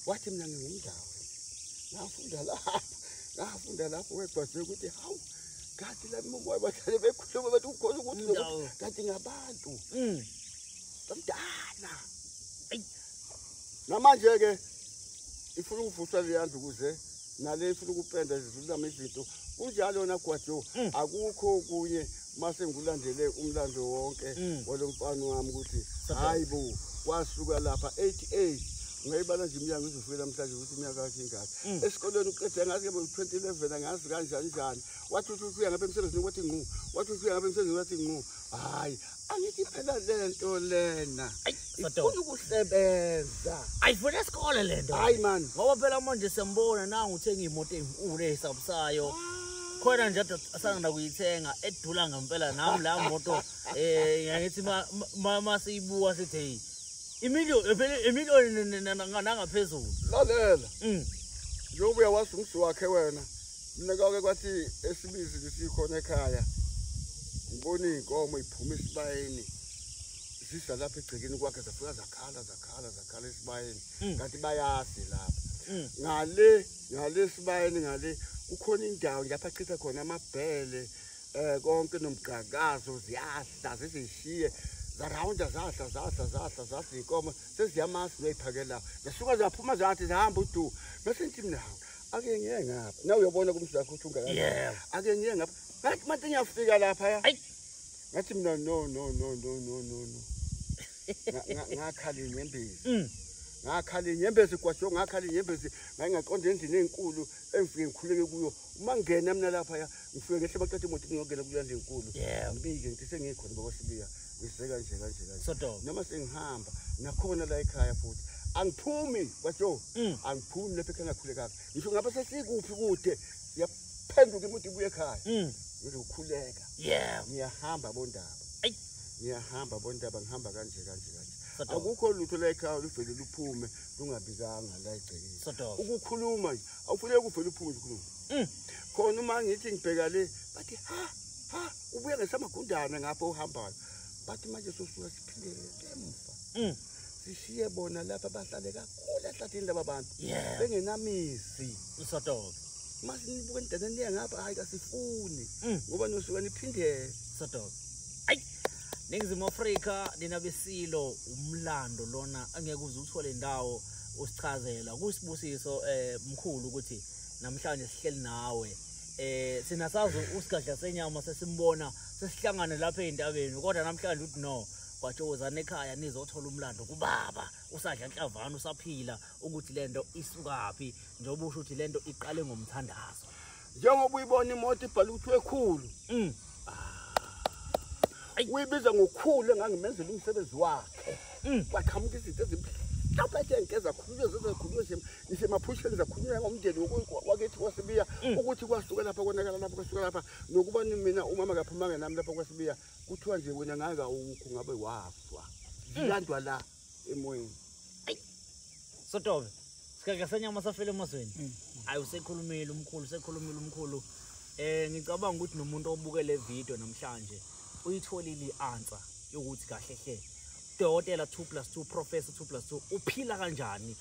wathi mina ngingumndawo ngafunda lapho wegwaze ukuthi hawu kathi la momoya bahlale bekhuluma bathi ukhoza ukuthi kathi ngabantu bamdala namanje ke ifuna ukuvuswa le yandlu kuze nale ifuna ukupenda zizulama izinto kunjalo nagwajo akukho kunye mase ngikulandele umlando wonke walomfana wami ukuthi hayibo wasuka lapha 88 ngayibala nje iminyango izofika namhlanje ukuthi iminyaka yakhe ingaka esikoleni uqede ngazi ke 2011 angazi kanjani wathi ufika ngapha emsebenzini wathi nqu wathi ufika ngapha emsebenzini wathi nqu hayi angithi phela lento lena ifuna ukusebenza ayifuna isikole lento hayi man ngoba phela manje sembona nangu uthenga imoto enkulu esabusayo khona nje asanda kuyithenga edula ngempela nami la moto ngithi masiyibuka sithi imiliyoni nangaphezulu lalela njobuya wathi umsi wakhe wena mina kake kwathi esibizi lisikhona ekhaya ngibona inkomo iphuma esibayeni zisa lapha egcekeni kwakhe zafika zakhala esibayeni kanti bayasi lapha ngale esibayeni ngale kukhona indawo lapha chitha khona amabhele konke nomgqagazo ziyahla zizishiye zarawunda zahla inkomo seziyamasi uyayiphakela zasuka zaphuma zathi zihamba udu bese ngithi mina ake ngiye ngapha nawe uyabona kumzi wakho ukuthi ungakazi ake ngiye ngapha ngathi manje ngiyafika lapha ya ngathi mina no ngakhala inyembezi kwasho ngakhala inyembezi ngingaqonda endlini enkulu engifike ngikhuleke kuyo uma ngena mina lapha ya ngifike ngehle baqethe imoto ngiyongena kuyo ndle enkulu ngibike ngithi sengikhona baba sibiya ngiseka kanje noma sengihamba nakhona la ekhaya futhi angiphumi kwasho angiphumi lapha ekhaya ngakhulekanga ngisho ngapha sesikuphi kude siyaphenduka imoto ibuye ekhaya ngizokhuleka ngiyahamba bondaba ngihamba kanje akukho lutho la ekhaya luvele luphume lungabikanga la egcekeni ukukhuluma nje awufuneki uvele uphume ukukhuluma khona uma ngithi ngibheka le bathi ha ha ubuye ngesamagundana ngapho uhambayo bathi manje sosuka siphindele emva sishiye bona lapha bahlale kakhulu ehlathini laba bantu bengenamizi uSotobe mase nibuke indaba niya ngapha hayi kasifuni ngoba nosuka niphindele Sotobe ayi Ningizimu Afrika ninabesilo umlando lona angeke uze uthole indawo usichazela kusibusiso mkhulu ukuthi namhlanje sihleli nawe sinasazi usigadla senyama sesimbona sesihlangana lapha ezintabeni kodwa namhlanje uthi no kwatshozana ekhaya nizothola umlando kubaba usadla enhlavana usaphila ukuthi lento isukaphi njengoba usho ukuthi lento iqale ngomthandazo njengoba uyibona imoto ibhala ukuthi wekhulu uyibiza ngokukhulu engangimenzela umsebenzi wakhe kwaqhamuka izinto ezimhlophe ngeza khulunywa ngisemaphusheni zakhulunywa ngomndeni wakithi kwaSibiya ukuthi kwasuka lapha konakala lapha kwasuka lapha nokuba mina umama kaphumanga nami lapha kwaSibiya kuthiwa nje wena ngaka ukho ngabe wafa zilandwa la emoyeni Sotobe sikake senyama safele emazweni ayi usekhulumile umkhulu ngicabanga ukuthi nomuntu obuke le video namhlanje uyitholile i-answer yokuthi kahle hle Dokotela 2+2 Professor 2+2 uphila kanjani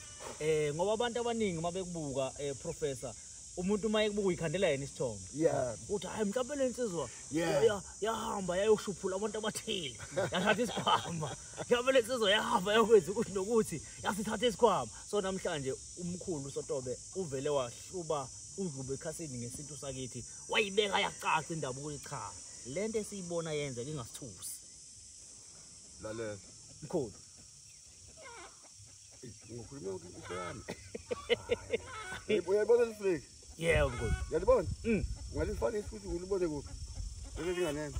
ngoba abantu abaningi mabekubuka Professor umuntu mayekubuka ikhandela yena isithombe uthi hayi mhlawumbe lensizwa yahamba yayoshuphula abantu abathile yathatha isikhwama mhlawumbe lensizwa yahamba yakwenza ukuthi nokuthi yasithatha isikhwama so namhlanje umkhulu Sotobe uvele wahluba udlube ekhasini ngesintu sakithi wayibeka yacaca indaba ukuthi cha lento esiyibona yenza ingasithusi lalela mkhulu ngokhuluma ukuthi yami uyabona liflake mkhulu yalibona ngalifana futhi ulibone kuphi lelinganene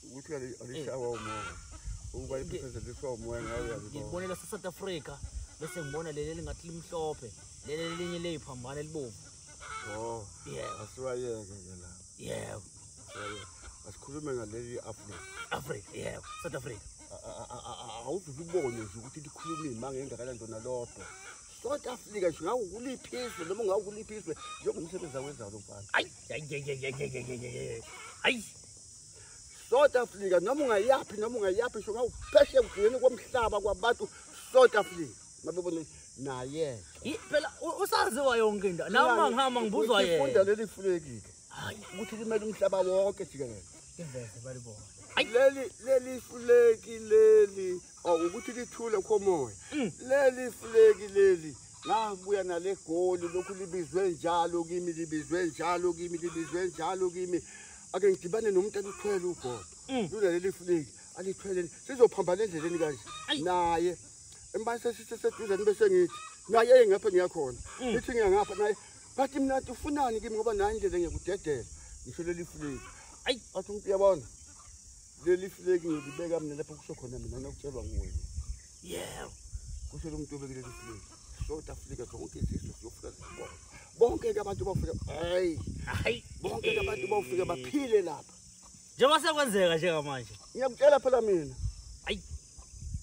ukuthi alishawa umoya ukuba iphezulu lishawa umoya ngayo yalibona ngibonela South Africa bese ngibona leli lingathi limhlophe leli linye leyiphambana elibovu asiwayeke la asikhulume ngaleli Africa South Africa awuzubone nje ukuthi likhuluma imanga engakala ntona lodwa South Africa nje ngawukuliphiswe noma ngawukuliphiswe njengomsebenzi awenza lo mfana ayi South Africa noma ungayaphi ngisho ngawupheshe kugcine komhlaba kwabantu South Africa mabebona naye phela usaziwa yonke into nami ngihamba ngibuzwa yena ufunda leli fulekile hayi ukuthi limele umhlaba wonke jikelele iveze balibona leli fuleki leli ukuthi lithule khomoya leli fuleki leli ngabuya nale goli lokhu libizwe njalo kimi ake ngidibane nomuntu alithwele ugodo leli fuleki alithwele sizophambana endleleni kanje naye embase siseseduze bese ngithi naye ngapha ngiyakhona ngithi ngiyangapha naye bathi mina ufunani kimi ngoba nayi indlela ngiyakudedela ngisho leli fuleki ayi athi uyabona leli fuleki ngilibeka mina lapho kusho khona mina nokutshelwa nguwe kusho lo muntu obekile leli fuleki South Africa zonke izizwe ziyofika zibona bonke abantu bafika bonke abantu bafika baphile lapha njengoba sekwenzeka njengamanje ngiyakutshela phela mina ayi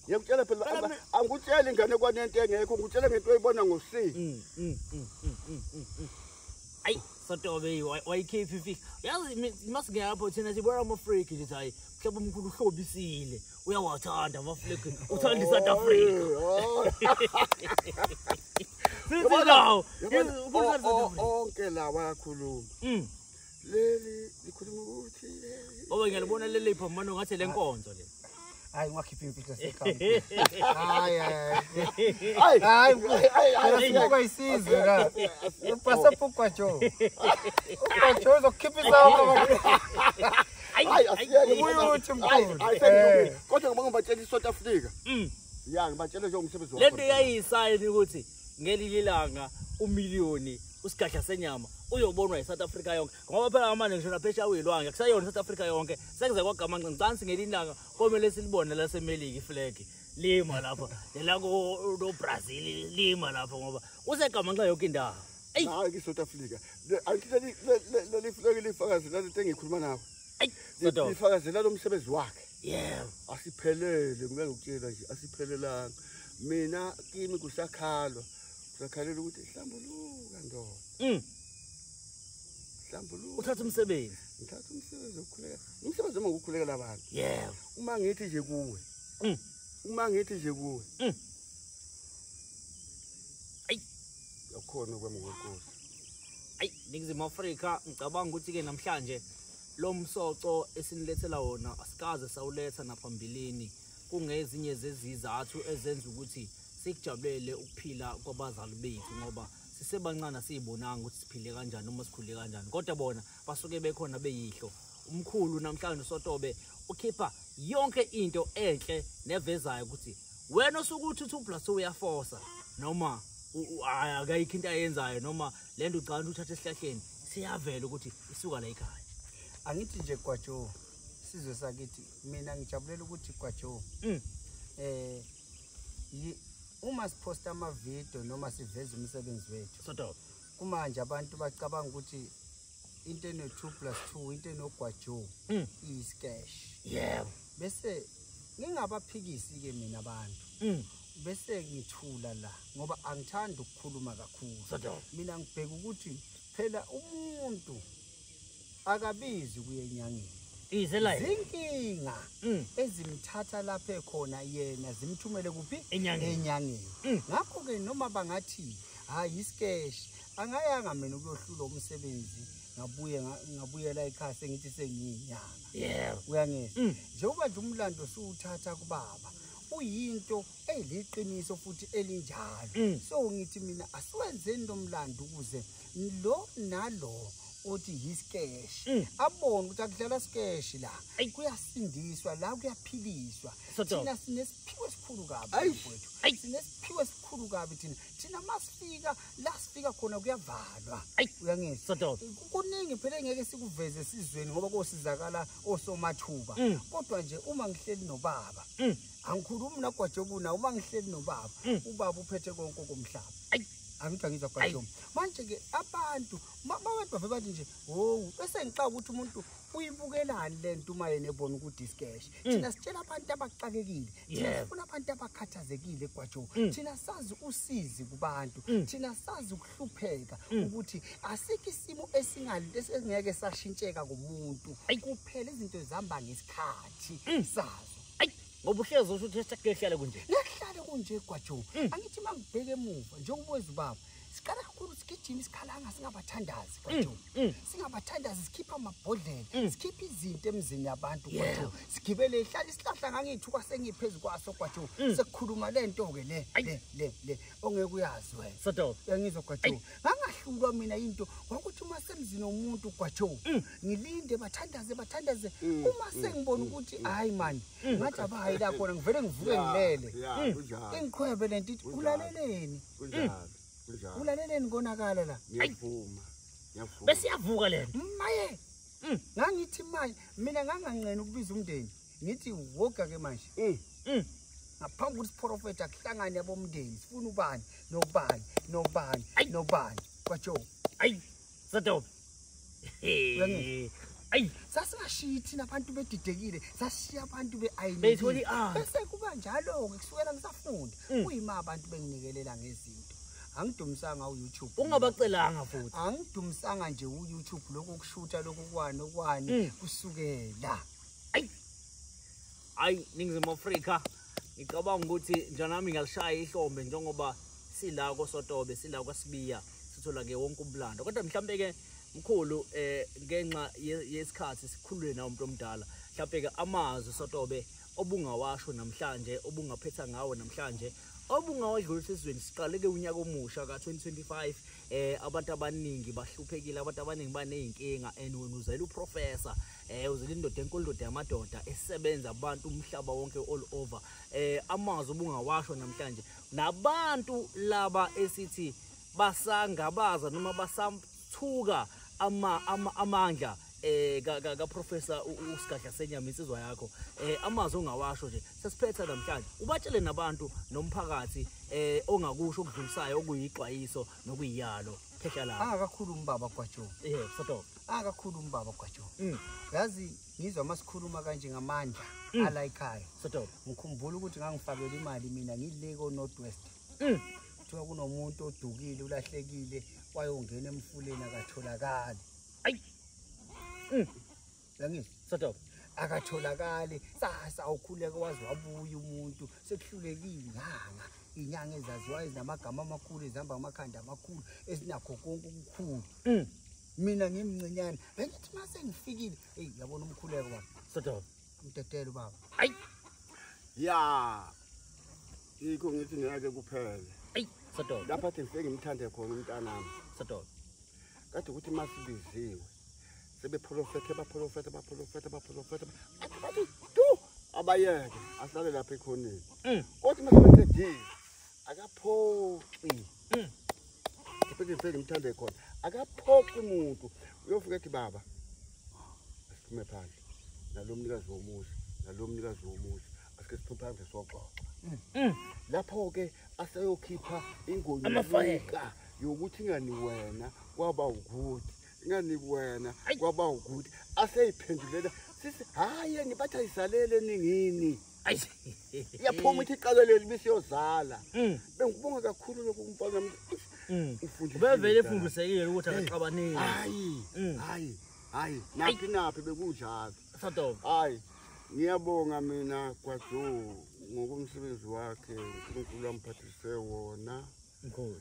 ngiyakutshela phela angikutshela ingane kwanento engekho ngikutshela ngento oyibona ngosini ayi Sotobe wayikhiphi yazi masingeyapho thina sibona ama-Afrika lithi hayi mhlawumbe umkhulu uhlobisile uyawathanda ama-Afrika uthanda i-South Africa onke la bayakhuluma leli likhuluma ukuthi ngoba ngiyalibona leli phambano ngathi le nkonzo le hayi ngiwakhipha impilo sekhaya hayi sibuka isizwe la upasa pukwa jo ukhipha izabo uyuthi mkhulu kodwa ngoba ngibatshela iSouth Africa ngibatshela nje umsebenzi wakho lento yayisayini ukuthi ngelili langa umiliyoni usigadla senyama uyobonwa eSouth Africa yonke ngoba phela manje ngisho naphesha uyilwanga kusayona eSouth Africa yonke sekuze kwagama ncancansi ngelinanga komele silibone lasemelika iflag lima lapha nelako no Brazil lima lapha ngoba usegama nxa yonke indawo hayi eSouth Africa angithi leli flag lifakazi lento engikhuluma nawe lifakazela lo msebenzi wakhe asiphelele ngeke ngikutshela nje asiphelelanga mina kimi kusakhalwa sakhalela ukuthi hlambuluka ndoda hlambuluko uthatha umsebenzi ngithatha umsebenzi wokukhuleka umsebenzi uma ukukhulekela abantu yebo uma ngithi nje kuwe ayi yakhona kwemnkosi ayi Ningizimu Afrika ngicabanga ukuthi ke namhlanje lo msoco esinilethela wona asikaze sawuletha naphambilini kungezinye zezizathu ezenza ukuthi sikujabulele ukuphila kwabazali bethu ngoba sisebancane siyibonanga ukuthi siphile kanjani uma sikhule kanjani kodwa bona basuke bekhona beyihlo umkhulu namhlanje uSotobe ukhipha yonke into enhle nevezayo ukuthi wena osukuthi 2+2 uyaforsa noma akayikho into ayenzayo noma lento ucala uthatha esihlahleni siyavela ukuthi isuka la ekhaya angithi nje Gwajo sizwe sakithi mina ngijabulela ukuthi Gwajo uma siposta ama video noma siveza umsebenzi wethu Sotobe kumanje abantu bacabanga ukuthi into eno 2+2 into enogwajo isketch yebo bese ngingabaphikisi ke mina abantu bese ngithula la ngoba angithandi ukukhuluma kakhulu Sotobe mina ngibheka ukuthi phela umuntu akabizi kuye enyangeni izela zinkinga ezimthatha lapha ekhona yena zimthumele kuphi enyangeni ngakho ke noma bangathi hayi isketch angayanga mina ukuyohlula umsebenzi ngabuyela ekhaya sengithi sengiyinyanga yebo uyangeza njengoba nje umlando siwuthatha kubaba uyinto eliqiniso futhi elinjalo so ngithi mina asiwenzeni lomlando ukuze lo nalo uthi yisketch abone ukuthi akudlala sketch la kuyasindiswa la kuyaphiliswa thina sinesiphiwo esikhulu kabi mfowethu sinesiphiwo esikhulu kabi thina masifika la sifika khona kuyavalwa uyangizwa kuningi phela engeke sikuveze sizweni ngoba kosizakala osomathuba kodwa nje uma ngihleli nobaba angikhulumi naGwajobuna uma ngihleli nobaba ubaba uphethe konke komhlaba angithi ngizwa Gwajo manje ke abantu bavele bathi nje bese ngixaka ukuthi umuntu uyibukelani lento uma yena ebona ukuthi isketch thina sitshela abantu abaxakekile thina sifuna abantu abakhathazekile Gwajo thina sazi usizi kubantu thina sazi ukuhlupheka ukuthi asikho isimo esingeke sashintsheka kumuntu kuphela izinto zihamba ngesikhathi sazo ngoba uhlezi usho ukuthi sekuhlale kunje nekuhlale kunje Gwajo angithi mangibheke emuva njengobwezi ubaba siqala kakhulu sigijima isikhalanga singabathandazi Gwajo singabathandazi sikhipha amabhodlela sikhipha izinto emzini yabantu Gwajo sigibele ihlala isihlahla ngangithuka sengiphezulu kwaso Gwajo sekukhuluma lento ke le ongeke uyazi wena Sotobe uyangizwa Gwajo ngangahlulwa mina into ngokuthi uma semzini womuntu Gwajo ngilinde bathandaze uma sengibona ukuthi hayi man ngathi abahayi la khona ngivele ngivuke ngilele ingiqhwebe lento ithi ulaleleni ulaleleni konakala la ngiyavuma bese yavuka lento maye ngangithi manje mina nganganqena ukubiza umndeni ngithi woga ke manje ngaphambi ukuthi prophet akuhlangane yabomndeni sifuna ubani nobani Gwajo ayi Sotobe ayi sasingashiyi thina abantu bedidekile sashiya abantu betholi bese kuba njalo ke kusukela ngisafunda kuyima abantu benginikelela ngezinto angidumisanga uYouTube ungabacelanga futhi angidumisanga nje uYouTube lokho kushutha lokho kwani kusukela ayi Ningizimu Afrika ngicabanga ukuthi njenami ngalishaya ihlombe njengoba sila koSotobe sila kwaSibiya sithola ke wonke umlando kodwa mhlambe ke mkhulu ngenxa yesikhathi sikhulule nawo umuntu omdala mhlambe ke amazwi Sotobe obungawasho namhlanje obungaphetha ngawo namhlanje obungawadlulisa isizweni siqaleke unyaka omusha ka2025 abantu abaningi bahluphekile abantu abaningi baneyinkinga and wena uzela uprofessor uzela indoda enkulu indoda yamadoda esebenza abantu umhlaba wonke all over amazwi obungawasho namhlanje nabantu laba esithi basangabaza noma basamthuka amandla ka professor uSigadla Senyama insizwa yakho amazwi ongawasho nje sesiphetha namhlanje ubatshele nabantu nomphakathi ongakusho okudlulisayo okuyixwayiso nokuyiyalo phehla la akakhulu umbaba Gwajo Sotobe akakhulu umbaba Gwajo yazi ngizwa masikhuluma kanje ngamandla ala ekhaya Sotobe ngikhumbula ukuthi ngangifakela imali mina ngileko Northwest kuthiwa kunomuntu odukile ulahlekile wayongena emfuleni akatholakala Ayi. Yangizwa. Sadok. Akatholakali sasa ukhuleka wazi wabuya umuntu sekuhlulekile nganga inyanga ezaziwayo ezinamagama amakhulu ezihamba ngamakhanda amakhulu ezinakho konke okukhulu. Mina ngimncinyane bengithi mase ngifikile hey yabona umkhuleko baba Sadok. umtetelo baba. Ayi. Ya. Yikho ngithi ngeke kuphele. Ayi. Sadok. Lapha thi ngifike ngimthande khona umntanami. Sadok. Kade ukuthi masibiziwe. Sebeprofethe baprofethe. Athi tu abayeke ahlale lapha ekhoneni. Kodwa masebenzile akaphoqi. Ngifike ngimthande khona. Akaphoqi umuntu. Uyofika ethi baba. Asiphume phandle. Nalomnikazi womuzi. Asike siphume phandle soxoxa. Lapho ke aseyokhipha ingoni amafayeka yokuthi ngani wena kwaba ukuthi ingani wena kwaba ukuthi aseyiphendulela sithi hayi ngibatha isalele ningini Ayi. yaphuma ithi iqaleleli bisiyozala bengibonga kakhulu lokhu umfana ufundile bevele efundisekile ukuthi akaxabanile hayi naphi bekunjalo Sadok. hayi ngiyabonga mina kwaJo ngokumsebenzi wakhe uNkulunkulu amphathise wona mkhulu.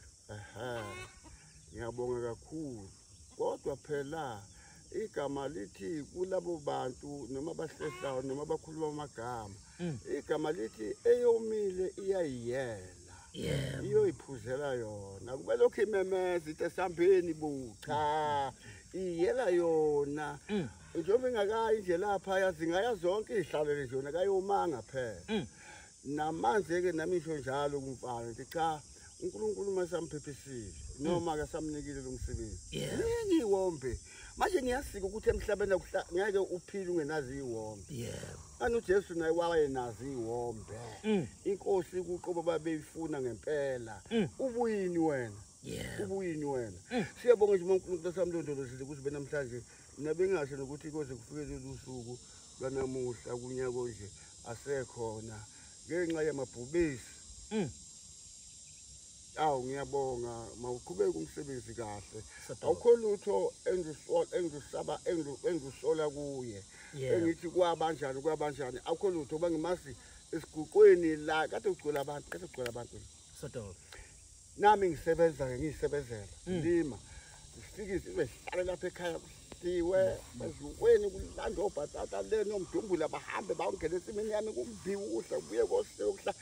Ngiyabonga kakhulu kodwa phela igama lithi kulabo bantu noma bahlehlayo noma bakhuluma amagama igama lithi eyomile iyayiyela iyoyiphuzela yona kube lokho imemeza ithi esambeni bucha iyela yona njengoba ingakayi nje lapha yazingaya zonke izihlalele zona kayomanga phela namanzi ke namisho njalo kumfana ngithi cha uNkulunkulu masamphephisile noma akasamnikile lo msebenzi ngiyiwombe manje ngiyasika ukuthi emhlabeni ngeke uphile ungenazi iwombe kana uJesu naye wayenazi iwombe inkosi kuqobo babeyifuna ngempela ubuyini wena ubuyini wena siyabonga nje uNkulunkulu samlondolozile ukuthi benamhlanje nabengasho nokuthi koze kufike lolu suku lwanamuhla kunyaka nje asekhona ngenxa yamabhubesi ngiyabonga mawuqhubeka umsebenzi kahle awukho lutho engisola kuye engithi kwabanjani awukho lutho bangimazi esiguqweni la kade ugcwele abantu Sadok. nami ngisebenzela lima sifikise sihlale lapha ekhaya siwe bazukweni kulanda obhatata le nomdumbula bahambe bawungena esimini yami kumbiwa ukudla kubuye kosehla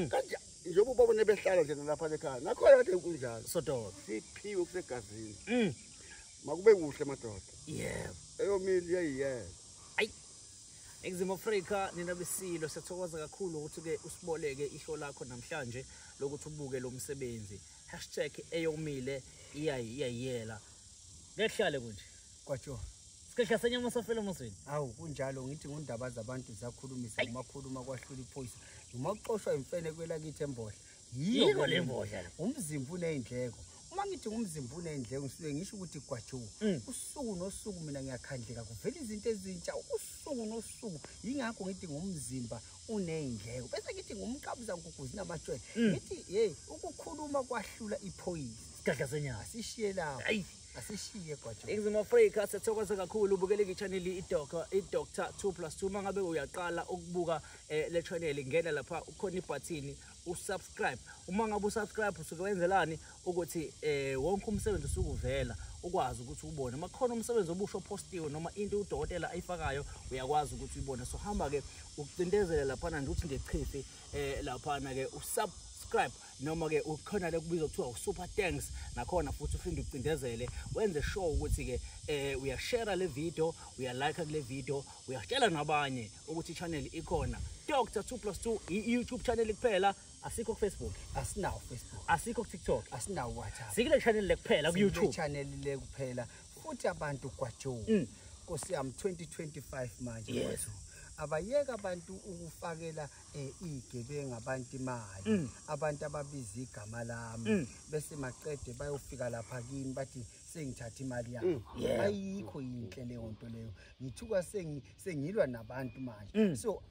kanje njengoba babone behlala nje lapha ekhaya nakho kade kunjalo Sadok. siphiwe kusegazini makube kuhle madoda eyomili yayiyela Ayi. Exim Africa nina besilo siyathokoza kakhulu ukuthi ke usiboleke ihlo lakho namhlanje lokuthi ubuke lo msebenzi #eyomile iyayiyela ngehlale kunje kwaJo sikehla senyama safela mosini awu kunjalo ngithi ngundaba zabantu zakhulumisa umakhuluma kwahlula iphoyisa uma uxoshwa imfene kwelakithi embohla yiko le mbodla umzimba unezindleko uma ngithi ngumzimba unezindleko ngisuke ngisho ukuthi kwaJo usuku nosuku mina ngiyakhandleka kuvela izinto ezintsha usuku nosuku yingakho ngithi ngumzimba unezindleko bese ngithi ngumqabuza nkukuzi namajwele ngithi ukukhuluma kwahlula iphoyisa sikehla senyama asishiye lapho ayi asishiye kwaJo Exim Africa siyathokoza kakhulu ubukele ichannel iDoctor 2+2 mangabe uyaqala ukubuka le channel ngena lapha ukhona ibutton usubscribe uma ngabe usubscribe usuke wenzelani ukuthi wonke umsebenzi usukuvela ukwazi ukuthi ubone makhona umsebenzi obusho postiwe noma into udokotela ayifakayo uyakwazi ukuthi uyibone so hamba ke ukucindezela lapha nje uthi ngechife lapha ke usubscribe noma ke ukhona le kubizwa kuthiwa super thanks nakhona futhi ufinde ucindezele wenze sure ukuthi ke uyashare le video uyalike kule video uyashela nabanye ukuthi channel ikhona Doctor 2+2 YouTube channel kuphela asikho ku Facebook asinawo Facebook asikho ku TikTok asinawo WhatsApp sikile channel le kuphela ku YouTube channel le kuphela futhi abantu kwaJo Nkosi yami 2025 manje yes abayeka abantu ukufakela igebenga abantu imali abantu ababiza igama lami bese maqede bayofika lapha kini bathi sengithatha imali yami ayikho yinhle leyo nto leyo ngithuka sengilwa nabantu manje so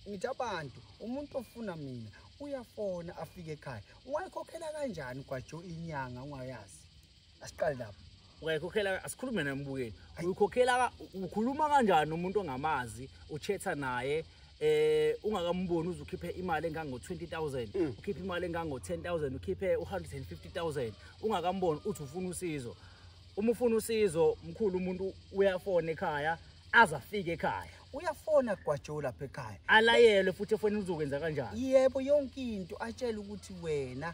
ngithi abantu umuntu ofuna mina uyafona afike ekhaya ungayikhokhela kanjani kwaJo inyanga ungayazi asiqale lapho uyayikhokhela asikhulume nambukeli uyikhokhela ukhuluma kanjani umuntu ongamazi uchatha naye ungakamboni uzukhiphe imali engango 20,000 ukhiphe imali engango 10,000 ukhiphe 150,000 ungakamboni uthi ufuna usizo uma ufuna usizo mkhulu umuntu uyafona ekhaya azafika ekhaya uyafona Gwajo lapha ekhaya alayelwe futhi efonini uzokwenza kanjani yebo yonke into atshela ukuthi wena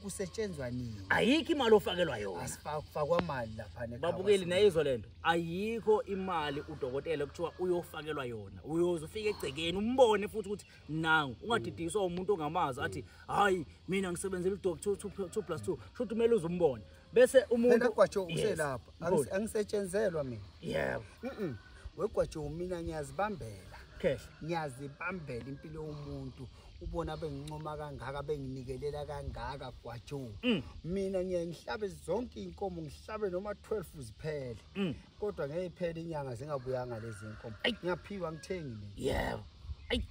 kusetshenzwa nini ayikho imali ofakelwa yona asifakwa imali lapha nekhaya babukeli nayizwa lento ayikho imali udokotela kuthiwa uyofakelwa yona uyozofika egcekeni umbone futhi ukuthi nangu ungadidiswa umuntu ongamazi athi hayi mina ngisebenzela udoctor 2+2 shothi kumele uzumbone bese umuntu Gwajo uselapha angisetshenzelwa mina yebo weGwajo mina ngiyazibambela cash ngiyazibambela impilo yomuntu ubona bengincoma kangaka benginikelela kangaka Gwajo mina ngiyahlabe zonke inkomo ngihlabe noma 12 ziphele kodwa ngeyiphela inyanga zingabuyanga lezi inkomo ngiyaphiwa ngithengi mina yebo ayi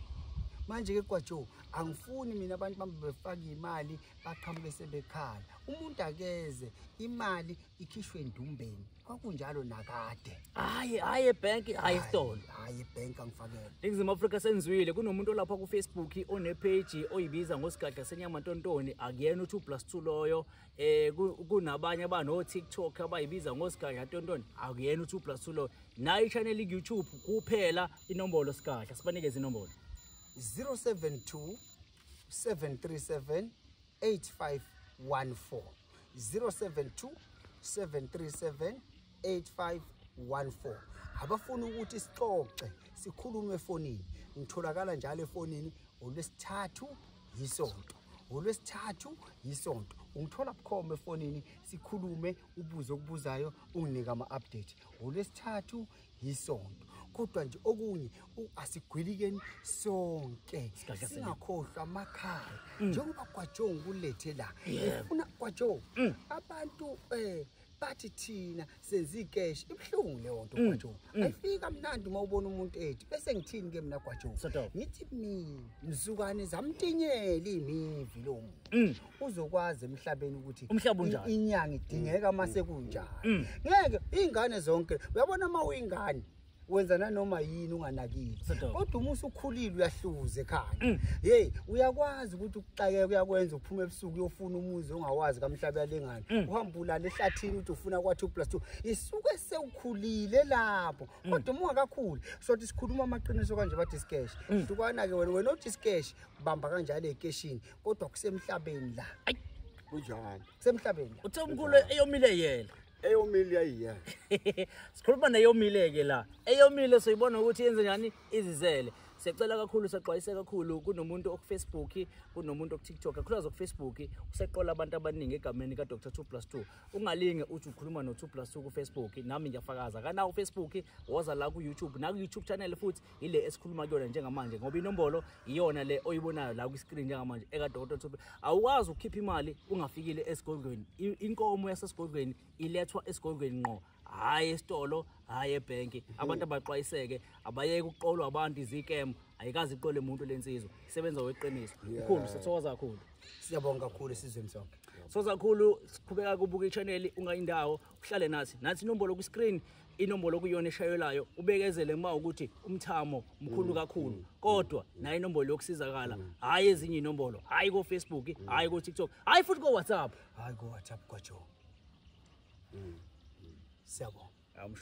manje ke Gwajo angifuni mina abantu bambe befaka imali baqhamuke sebekhala umuntu akeze imali ikhishwe endumbeni kwakunjalo nakade hayi ebank hayi stone hayi ebank angifakela Ningizimu Afrika senzwile kunomuntu lapha ku Facebook one page oyibiza ngosigadla senyamatontoni akuyena u2+2 loyo kunabanye abano TikTok abayibiza ngosigadla tontoni akuyena u2+2 loyo nayo ichannel ku-YouTube kuphela inombolo sigadla sibanikeze inombolo 072 737 8514 072 737 8514 abafuna ukuthi sixoxe sikhulume efonini ngitholakala njalo efonini olwesithathu yisonto ungithola bukhoma efonini sikhulume ubuze okubuzayo unginika ama-update olwesithathu yisonto kodwa nje okunye asigwilikeni sonke singakhohlwa amakhaya njengoba Gwajo ngikulethe la ufuna Gwajo abantu bathi thina senza ikeshi ibhlungu leyo nto Gwajo ayifika mnandi uma ubona umuntu ethi bese ngithini ke mina Gwajo ngithi mzukwane zamtinyela imivi lo muntu uzokwazi emhlabeni ukuthi umhlaba unjani inyanga idingeka mase kunjani ngeke ingane zonke uyabona uma uyingane wenza nanoma yini unganakile kodwa uma usukhulile uyahluza ekhaya hey uyakwazi ukuthi ukuxakeka kuyakwenza uphuma ebusuku uyofuna umuzi ongawazi kamhlaba yalengane uhamba ulala ehlathini uthi ufuna kwa2+2 isuke sewukhulile lapho kodwa uma ungakakhuli sothi sikhuluma amaqiniso kanje bathi sikesh dukwana ke wena uthi sikesh bamba kanjalo ekeshini kodwa kusemhlabeni la kunjani kusemhlabeni uthe umkhulu eyomile yela eyomile yayiya sikhuluma neyomile ke la eyomile soyibona ukuthi yenze njani izizele siyacela kakhulu sexwayise kakhulu kunomuntu okufacebook kunomuntu okuTikTok kakhulukazi okufacebook useqola abantu abaningi egameni ka Dr 2+2 ungalinge uthi ukhuluma no 2+2 ku Facebook nami ngiyafakaza kana u Facebook woza la ku YouTube na ku YouTube channel futhi ile esikhuluma kuyona njengamanje ngoba inombolo iyona le oyibonayo la ku screen njengamanje eka Dr 2 awuwazi ukukhipha imali ungafikile esigodlweni inkomo yasesigodlweni ilethwa esigodlweni ngqo hayi esitolo hayi ebank abantu abaxwayiseke abayeke ukuqolwa abantu izikemu ayikazi iqole umuntu lensizwe isebenza weqiniso ukhulu sithokoza kakhulu siyabonga kakhulu esizweni sonke soza kakhulu siqhubeka kubuka ichannel ungayindawo uhlale nathi inombolo ku screen inombolo kuyona eshayelayo ubekezele uma ukuthi umthamo mkhulu kakhulu kodwa nayo inombolo yokusizakala hayi ezinye inombolo hayi ku Facebook hayi ku TikTok hayi futhi ku WhatsApp Gwajo siyabonga